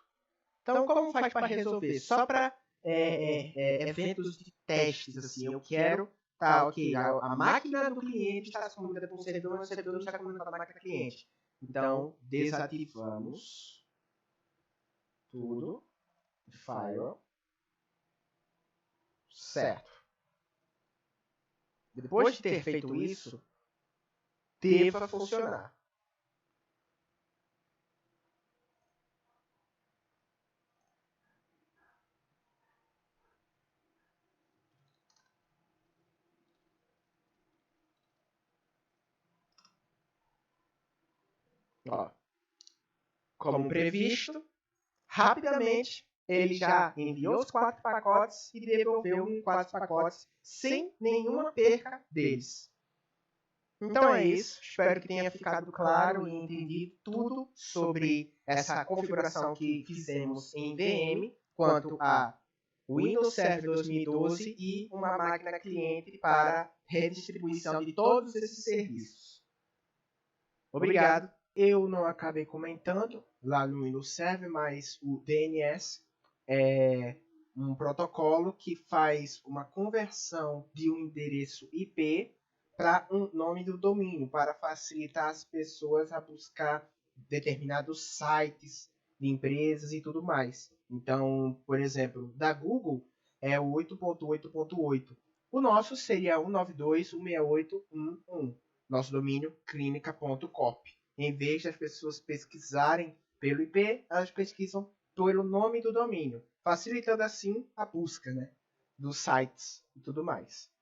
Então, como faz para resolver? Só para eventos de testes, assim, eu quero, tá, ok, a máquina do cliente está se comunicando com o servidor, mas o servidor não está comunicando com a máquina cliente. Então, desativamos tudo, firewall, certo. Depois de ter feito isso, deva funcionar. Ó, como previsto, rapidamente ele já enviou os 4 pacotes e devolveu 4 pacotes sem nenhuma perca deles. Então é isso, espero que tenha ficado claro e entendido tudo sobre essa configuração que fizemos em VM quanto a Windows Server 2012 e uma máquina cliente para redistribuição de todos esses serviços. Obrigado. Eu não acabei comentando lá no Windows Server, mas o DNS é um protocolo que faz uma conversão de um endereço IP para um nome do domínio, para facilitar as pessoas a buscar determinados sites de empresas e tudo mais. Então, por exemplo, da Google é o 8.8.8. O nosso seria 192.168.1.1. Nosso domínio clinica.corp. Em vez das pessoas pesquisarem pelo IP, elas pesquisam pelo nome do domínio, facilitando assim a busca, né, dos sites e tudo mais.